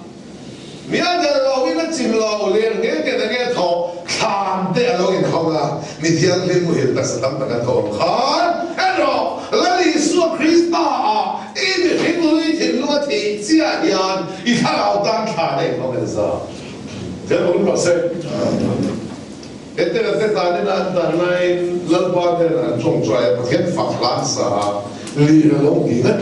明日老邊都接老靚，你見到嘅頭看得老勁好啊！你聽你冇得實當嘅頭看，哎喏，那你說 Krista 啊，一定係佢天路天之人，而家老單看你講嘅啥？有冇見到白色？Ete ete tadi nanti lain lepas dengan jong cuai pakai faklan sah lihat long ingat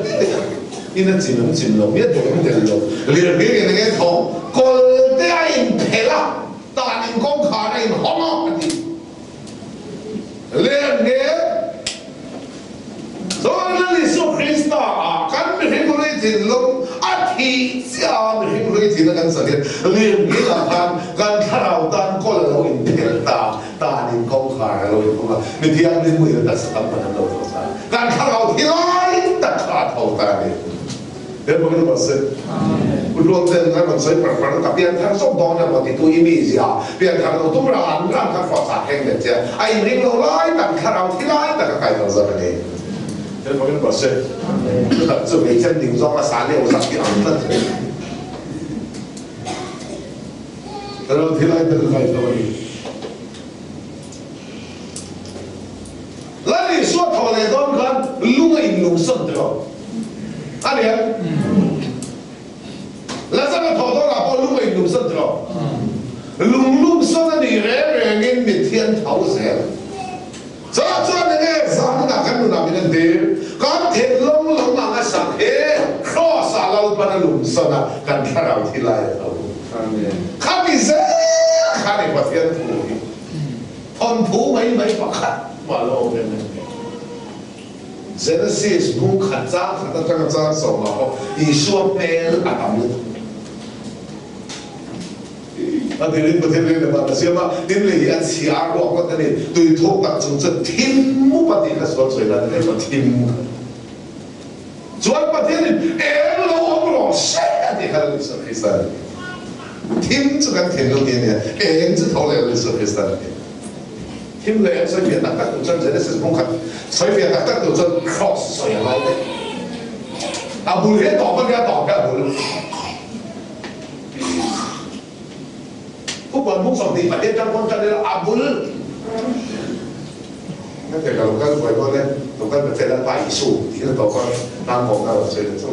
ini cim long dia tu dia long lihat dia dengan thong kol dia in pela tanin kong khana in hono pati lihat dia soalnya Yesus Kristus akan berhimpunan long ati siapa berhimpunan dengan sakit lihat dia kan karautan kol long in pela tanin kong khana long in hono metiang dia mui tak sedap pada long dosa kan karau hilai tak kau tadi dia begitu pasal belum dengan pasal perkara tapi yang kan sok dona waktu itu ini dia biar kan itu berang kan fasa heng dia ai ring lo lai tak karau hilai tak kai dosa ni dia begitu pasal itu macam di zaman sana orang yang antar kalau hilai tak kai dosa ni lalu suatu orang itu kan lungai lungsut tu ada ya? Lalu kalau orang apa lu main lungsut tu, lungsut ni orang metian tahu saya. Jadi ni zaman nak nak minat dia, kan telong nak sakit, cross alau pada lungsut kan karau tilai tahu. Kan bisa, kan ni pasien tu, pun mai pakat walau orang. Genesis buku kata jangan sama oh Yesus pel Adam itu. Hadirin betul lepas siapa ini lihat siapa orang tadi tu itu tak cuma tim pada kita soal soalan itu tim. Soal pada ini lo saya di kalau Yesus Kristus. Tim juga tim lo ini, itu tahu Yesus Kristus. Tim le所以別特登做真係啲工作，所以別特登做真 cross 所以嚟嘅。啊，每一檔不一檔嘅每。不管通常地或者真講真啲阿每。那這個跟外國咧，同跟咪即係大數，而家講翻南國啊，所以就。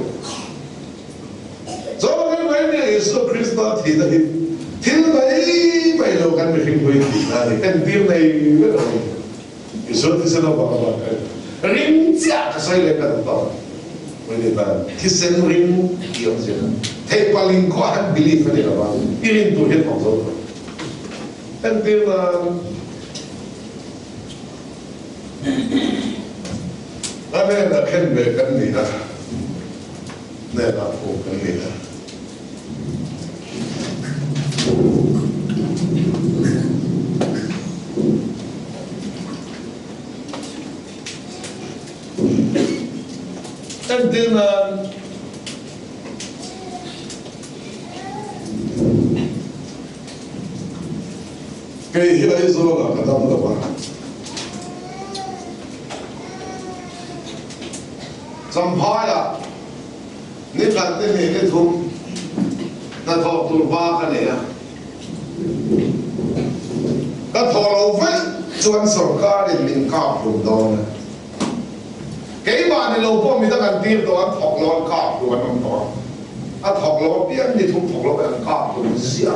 所以呢位耶穌基督提得起。Til bayi lo kan mungkin boleh kita ni kan dia ni betul. Yesus itu sudah apa? Ring dia saya lepas tu, boleh tak? Kisah ring dia macam. Tapi paling kuat belief ni apa? Ini tu dia maksud. Kan dia ada kan berkan ni lah. Ni aku kan ni lah. 但是呢，给一个说了，可当不懂啊。怎么呀？你看这你的图，那套图挖看你啊，那套路费专上家的民家普通呢。幾萬年路方面得人跌到一托落卡盤咁講，一托落邊啲通托落人卡盤先啊！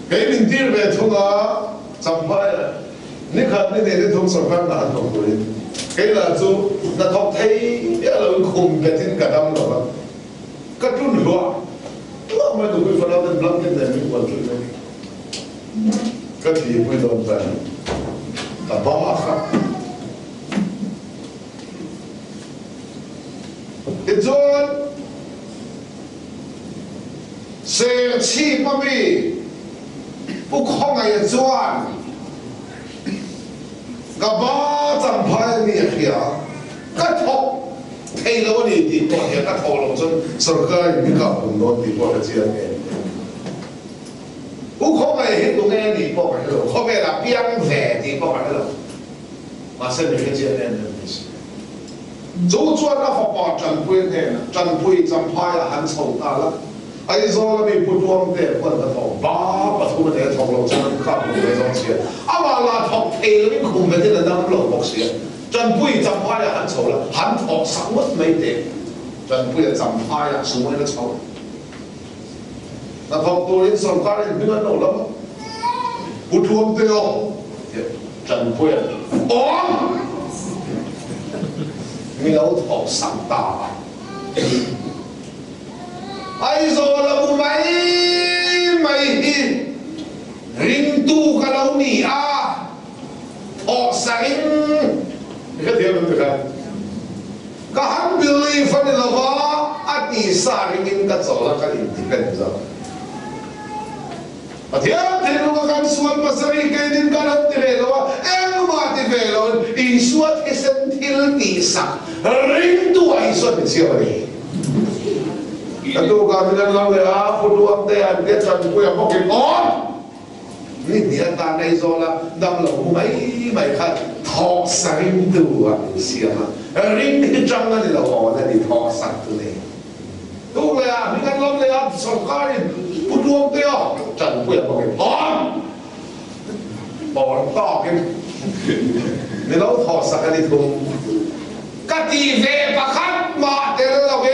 幾年跌嘅通啊，怎麼啊？你看你哋啲通上翻難同佢，幾難做那托梯一路空嘅天嘅咁落啊，個準話，我咪同佢瞓到啲冷嘅地面揾出嚟，個體會到真，但巴哈。一尊舍弃不必，不空的一尊，个巴掌拍你下，个头推了你地方也个头龙尊，所以你搞很多地方的这样的，不空的很多的地方的了，空的啦边界地方的了，马上你个这样的东西。祖传那佛法真不呢，真不真派啊，很丑大了。哎，说那边不装的，混得头，爸爸出门的头路真看不那种钱。啊嘛那头皮那边空的，这人当老博士，真不真派啊，很丑了，很头什么没得，真不真派啊，什么都丑。那头多人上家人平安老了吗？不装的哦，真不哦。มีเราถอกสังตาไอ้โซเราไม่ริงตู้กับเราหนีถอกสังก็เทียบกันกันก็หันบิลลี่ฟันเราว่าอดีสาริงินก็โซเราก็อินดิเป็นจ้ะเทียบที่เราการส่วนภาษาอีกนิดกันที่เราว่ามาที่เราอีส่วนที่เส้นที่ดีสักริงตัวอีส่วนที่เชื่อเลยแต่ตัวการที่เราเลยพูดว่าแต่อันเดียจันกูยังบอกกินอ่อนนี่เดียตาในโซละดำเราไม่คัดทอกสังตัวเสียมาริงที่จังนั่นเราอ่อนนั่นที่ทอกสังตัวเลยตัวเลยมีการล้มเลยสงการพูดว่าแต่จันกูยังบอกกินอ่อนบอกต่อกันนี่เราทอกสังกันที่ถูกกติเวปขัดมาเตลเว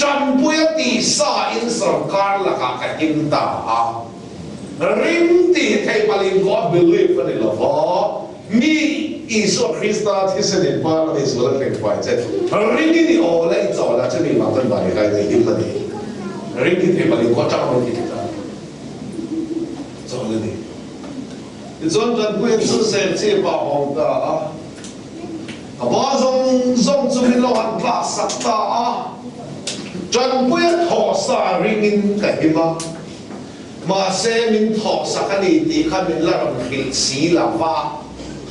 จันปุยตีสาอินสงการละกันกินตาริมตีเทปลิงก็บิลีฟกันเลยว่ามีอิสุคริสต์ที่เสด็จมาในสุรเพ็งไฟเจ็ดริมที่โอเล่จ่อแล้วจะมีมาตั้งแต่ใครในที่มันนี่ริมที่เทปลิงก็จ้างมาที่ที่จ้าจ่อเลยนี่ที่ส่วนจันปุยสุเสพที่ป่าหงตา把种出来乱八十大，真不要拖沙人个嘛，嘛些民拖沙个你地看民那种黑死了吧，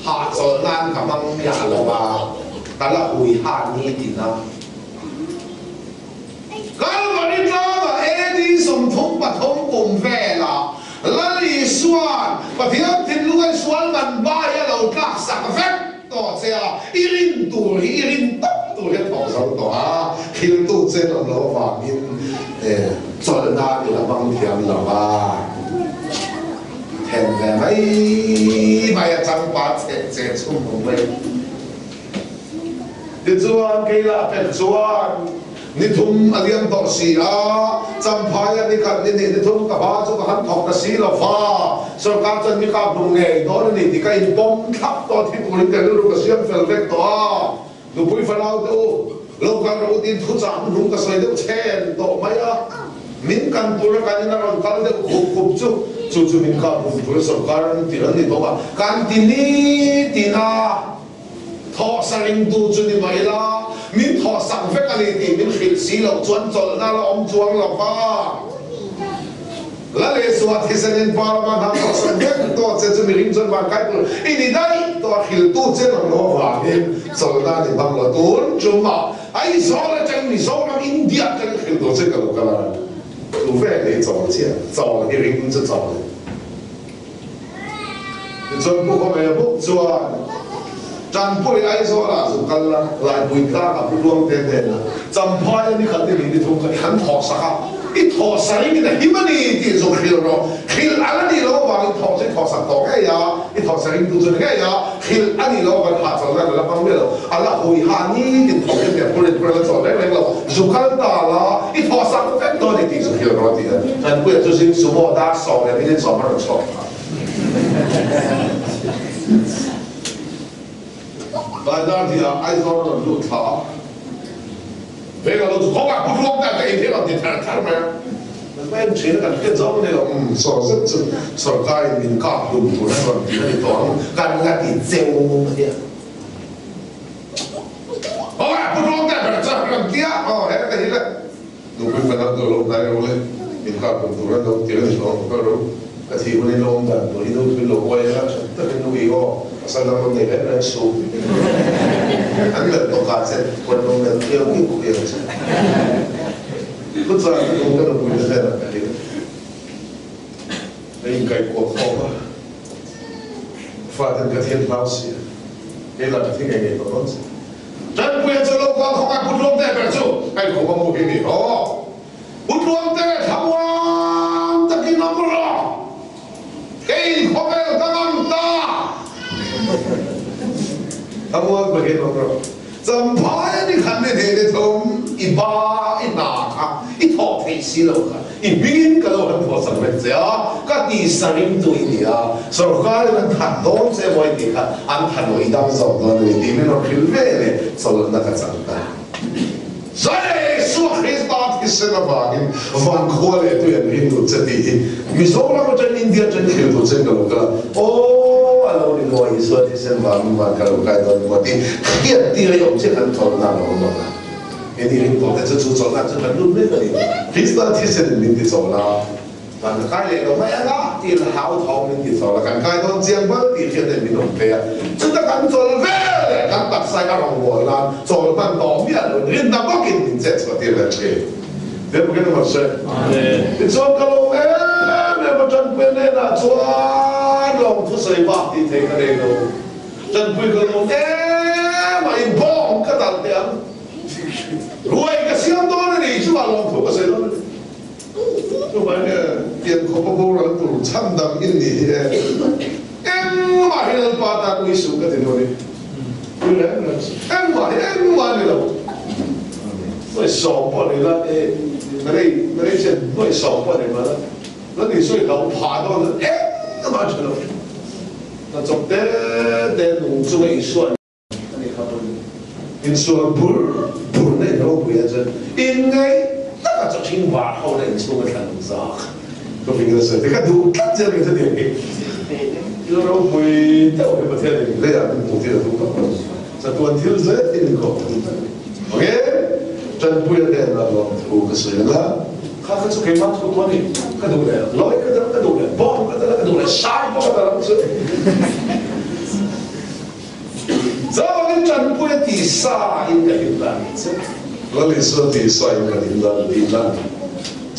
下做难咁样呀了吧，但啦会下你点啊？咁我哋講啊，啲送通不通共啡啦，那你算，不聽聽路嘅算文巴一路加十個啡。多謝啊！一人多，一人多嘅頭手多啊！聽到這個老畫面，做那嘅啦，幫聽啦吧，聽嘅咪一張把這出門嚟，你做啊幾啦？別做啊！你同阿兩道士啊，真派啊！你看你同個把做個很學嘅死了花，所以家陣你家弄嘅，多你哋家要幫級多啲，我哋嘅嗰個雙份力多，你背份out到，老家老啲土長弄個水都錢多咪啊？民間部落間那個間都苦做民間部落所間啲人哋講話，間啲呢啲啊，托實領導做啲咪啦。民托上飛嘅你哋，民血死落轉做那個安裝落吧， là les soit qui se n'en parle pas dans son bec toi c'est ce mirim son va caille il est d'ailleurs toi qu'il tout c'est dans le va soldat de Bangladesh cuma ai sola chân mi sola India chân qu'il tout c'est que le là除非你做钱做了一零就做了你全部可没有不做จันพูดไอ้โซล่าสุกันละลายบุยกล้ากับผู้ร่วมเต้นๆนะจำพายนี่ขันที่มีที่ทุ่งกันหันถอดสักอีถอดสักนี่นะฮิมันนี่ที่สุขิลโรขิลอะไรนี่เราบอกอีถอดสักถอดสักต่อแค่ยาอีถอดสักนี่ตัวสุดแค่ยาขิลอันนี้เราบอกหาสักแล้วเราฟังไม่รู้อะไรหุยหานี่ที่ถอดเป็นแบบพูดแล้วสอนได้เลยเราสุกันตาละอีถอดสักเป็นตัวนี่ที่สุขิลโรที่นะจันพูด就是什么大สอนเนี่ยไม่ได้สอนมันสอน大家听啊，爱说那路差，这个路好啊，不装在这一天了，你看看没？那买钱那个更早那个，说是这说该民家路途那个那里多，干那地走的。好啊，不装在这这个地啊，哦，那个你嘞，路边那个路那个路嘞，民家路途那个地方说那个路，个地方那路的，路里头去路过呀，这边路一个。Salam mo nila na so. Ang nagpakasit, kung nung nagkiyaw yung kuya siya. Kung saan kung gano'n po yung nila kanila. Ayun kay ko ako. Father ka thiên bao siya. Kailan ka tingay ngayon pa ron siya. Diyan po yan sa loob ko nga putlong tayo pero so. Ay ko mamuhin eh. Oo. Putlong tayo, hamwang takinamura. Kain kopel kamanta. Kamuan bagian orang, sampai ni kan ni dia tom iba inaka, itu pesi loh kan, ibin kalau orang tua sampai saya, kan di sarim tu ini ya, sorokal dengan tandon saya boleh dekat, antar boleh idam saudara ni, di mana pilih saudara nak santai. Saya suah Kristus kisah bagi, van kuala itu yang Hindu jadi, misalnya macam India jadi Hindu jadi kalau oh, kalau ni kau isu di sana kalau kau itu mati, dia yang jangan tolong orang. Ini Hindu itu cucuk nak cucuk lu ni ni, Kristus di sana minti solat, kan kau ni orang mana dia hau tahu minti solat, kan kau itu jangan berdi dia minti dia, kita kan solat kan tak saya orang bolan, solat domia lu, ni tak mungkin minta seperti itu. Dia bukan maksud. Itu kalau macam mana cuan long tu saya bahti tengah itu, dan kalau main bom kata dia, ruai kesian tu ni cuma long tu saya tu, cumanya dia koporan tu candang ini, mahal pada isu kata dia ni, mahal lah. Noi soppa ni la mereka cakap noi soppa ni mana, nanti suai kau pada macam tu, macam tu nunggu isuan, ni kau isuan bur ni kau punya je, ini tak macam cingwa kau ni isuan kan zak, kau fikir saya, dekat tu kan jadi macam ni, orang punya tahu apa dia ni, dia ada mungkin tu kan, satu antil saya ini kau, okay? Dan punya dia nak tu kesulitan, kalau tu kemat tu kau ni, kau ni, loi kau ni, bom kau ni, shay bom kau ni. Zaman dan punya tisa ini kita, lalu so tisa ini kita.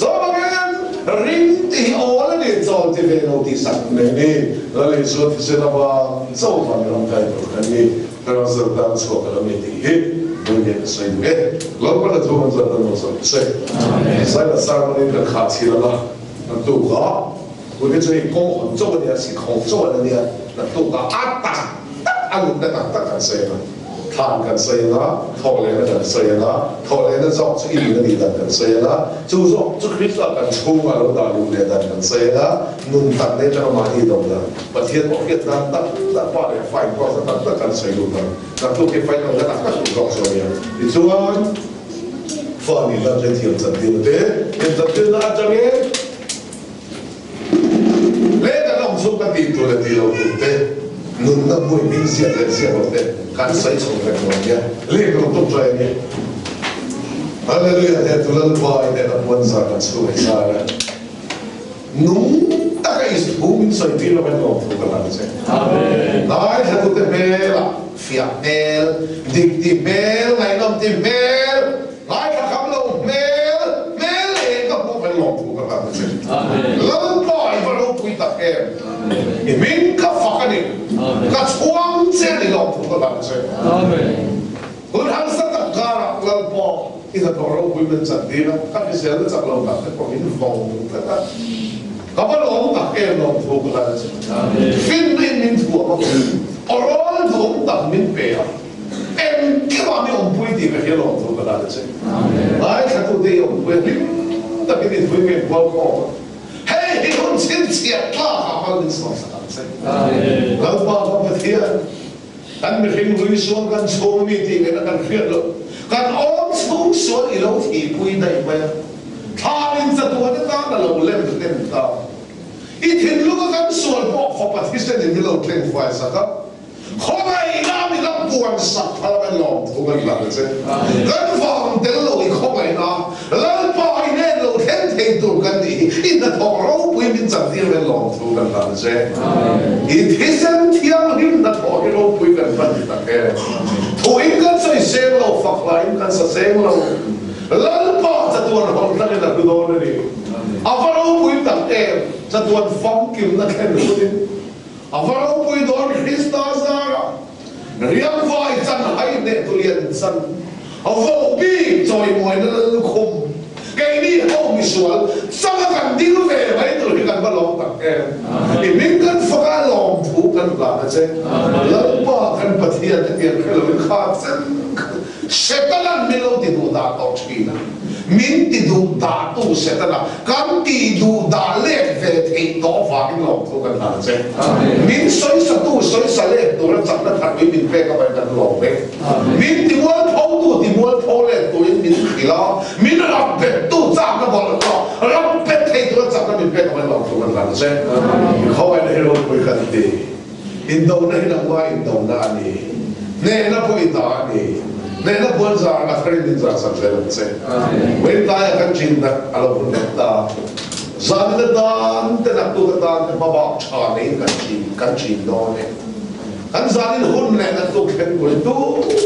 Zaman rinti orang ni jauh di mana tisa ni, lalu so tisa apa, jauh mana orang kaya tu ni, kalau sedang sekolah ni. Dunia kesulitan, lalu pada Tuhan sudah masuk. Saya rasa ini berkati lah. Nanti gak, boleh jadi kong做的是空做的呢，那都个atas，安那kan saya lah，看kan saya lah，头来kan saya lah，头来的早这一年的里的kan saya lah，就是说这可以说kan出啊，老大路来的kan saya lah，弄单的这个马里懂的，把天我给单把的翻过来，单kan saya路的，那都给翻过来，那个是搞什么呀？你说，放你那这天真的对，天真的那这个。Suka dito na dilo kute, nun na mo ibinsiya kute, kan say chong na niya, lego to try niya. Hallelujah, dia tulan pa ite na puan sa kan suka sara. nung ta cái thu mình soi đi là bên lòng thu cái là gì nói là tụi tê là phiền mel đi mel ngày năm đi mel nói là khám lâu mel mel cái bộ bên lòng thu cái là gì lớn bòi và lâu quy tắc em mình cái phật cái này cái chuông trên đi lòng thu cái là gìคุณฮันสัตย์การ์เราพอที่จะต้องเราคุยเป็นสันตินะข้าพิเศษจะเราแบบเป็นคนที่ฟังกันนะก็ว่าเราตักเองเราถูกกันใช่ไหมฟินนี่มินถูกมั้งอรอลถูกตักมินเปียเอ็มกี่ว่ามีองค์ปุยที่เป็นที่เราถูกกันใช่ไหมไอ้ข้าตัวเดียวเว้ยแต่เป็นที่ถูกเป็นความก็เฮ้ยที่คนชิ้นเสียกล้าหามันเป็นสองสักใช่ไหมเราบอกว่าเที่ยกันไม่เห็นลุยส่วนกันโชว์มีที่กันเครียดเลยกันอ้อมสูงส่วนอีเราที่ปุยได้ไหมถ้าอินสตัวนั้นเราเล่นเล่นตาอีถิ่นลูกกันส่วนพวกขบที่เส้นที่เราเคล่งไฟสักครับขอให้น้ำมีน้ำปวนสักพลังเป็นหลอมถูกกันหลังเส้นกันฟังเดี๋ยวเราอีกขอให้น้ำแล้วพออีเนี่ยเราเท่เท่ตัวกันนี่อินทองเราปุยมีจัดที่เป็นหลอมถูกกันหลังเส้นอีที่เส้นที่ยังหินนัดพอให้เราปุยกันปัจจุบันแก่ถูกกันใส่เส้นเราฝักไหลกันใส่เส้นเราแล้วพอจะตัวเราตั้งแต่ดูโดนนี่เอาว่าเราปุยตั้งแต่จะตัวฟังกิมนักแข่งดูนี่เอาว่าเราปุยโดนคริสต์มาสเรียกว่าจันให้เนตุเรียนสันเอาว่าบีจอยมวยนั่นลุคมแกนี่เขามีส่วนสร้างกันดิ้งเว่ไว้ตัวที่กันว่าลองตักแกอีมิงกันฟังลองถูกกันหลังใช่แล้วว่ากันปฏิญาณที่เราเป็นข้าศึกเสตนันไม่รู้ที่ดูดาต่อชีนะมินที่ดูดาตู้เสตนันกันที่ดูดาเล็กเวทีต่อฟ้าที่ลองถูกกันหลังใช่มินสวยสตูสวยสเล็กตัวนั้นจับนั้นถัดไปมินเป้ก็ไปกันลองเว้มินที่ม้วนเขาตัวที่ม้วนเขาเล็กตัวนี้มินขี้ล้อมินรับเป็ดตู้จ้างก็บอกแล้วก็รับเป็ดให้ตัวจับนั้นมินเป้ก็ไปลองถูกกันหลังใช่เขาไปในโรงคุยกันดีอินโดนีเซียว่าอินโดนีเซียเนี่ยนับผู้อินโดนีเนบวนจาร์อัฟริดินจาร์สับเซลเซเวลาอย่างจินดักอาลูนตาจาร์ดานเตนักตุกตานมาบอกชาเนกันจินโดนกันจารินหุ่นเนนักตุกเห็นกุลตู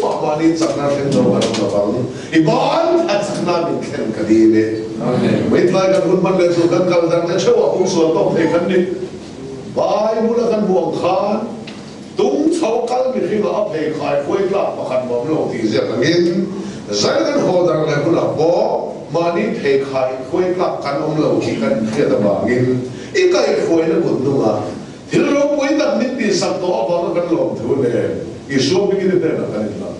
มาบานิสักนาเห็นโดนมาบังอีบานอัดสักนาบินเห็นคดีเลยเวลากันหุ่นมันเลยสุกันกันดังนั้นเชื่อว่าองค์ส่วนต้องเทกันนี่บายมุลกันบวงขานตุ้งเช้ากันมีที่ว่าเพย์ขายคุยกลับมาขันบ่มโลกที่เสียกันยินใส่กันหัวดังเลยคุณหลับบ่มานี่เพย์ขายคุยกลับกันอมโลกที่กันเทียดบางยินอีกไอ้คุยนั่นคุณดูมาที่เราคุยตั้งนิดที่สักตัวบ้างกันหลงทุนเลยอีช่วงนี้ได้นะกันอีกแล้ว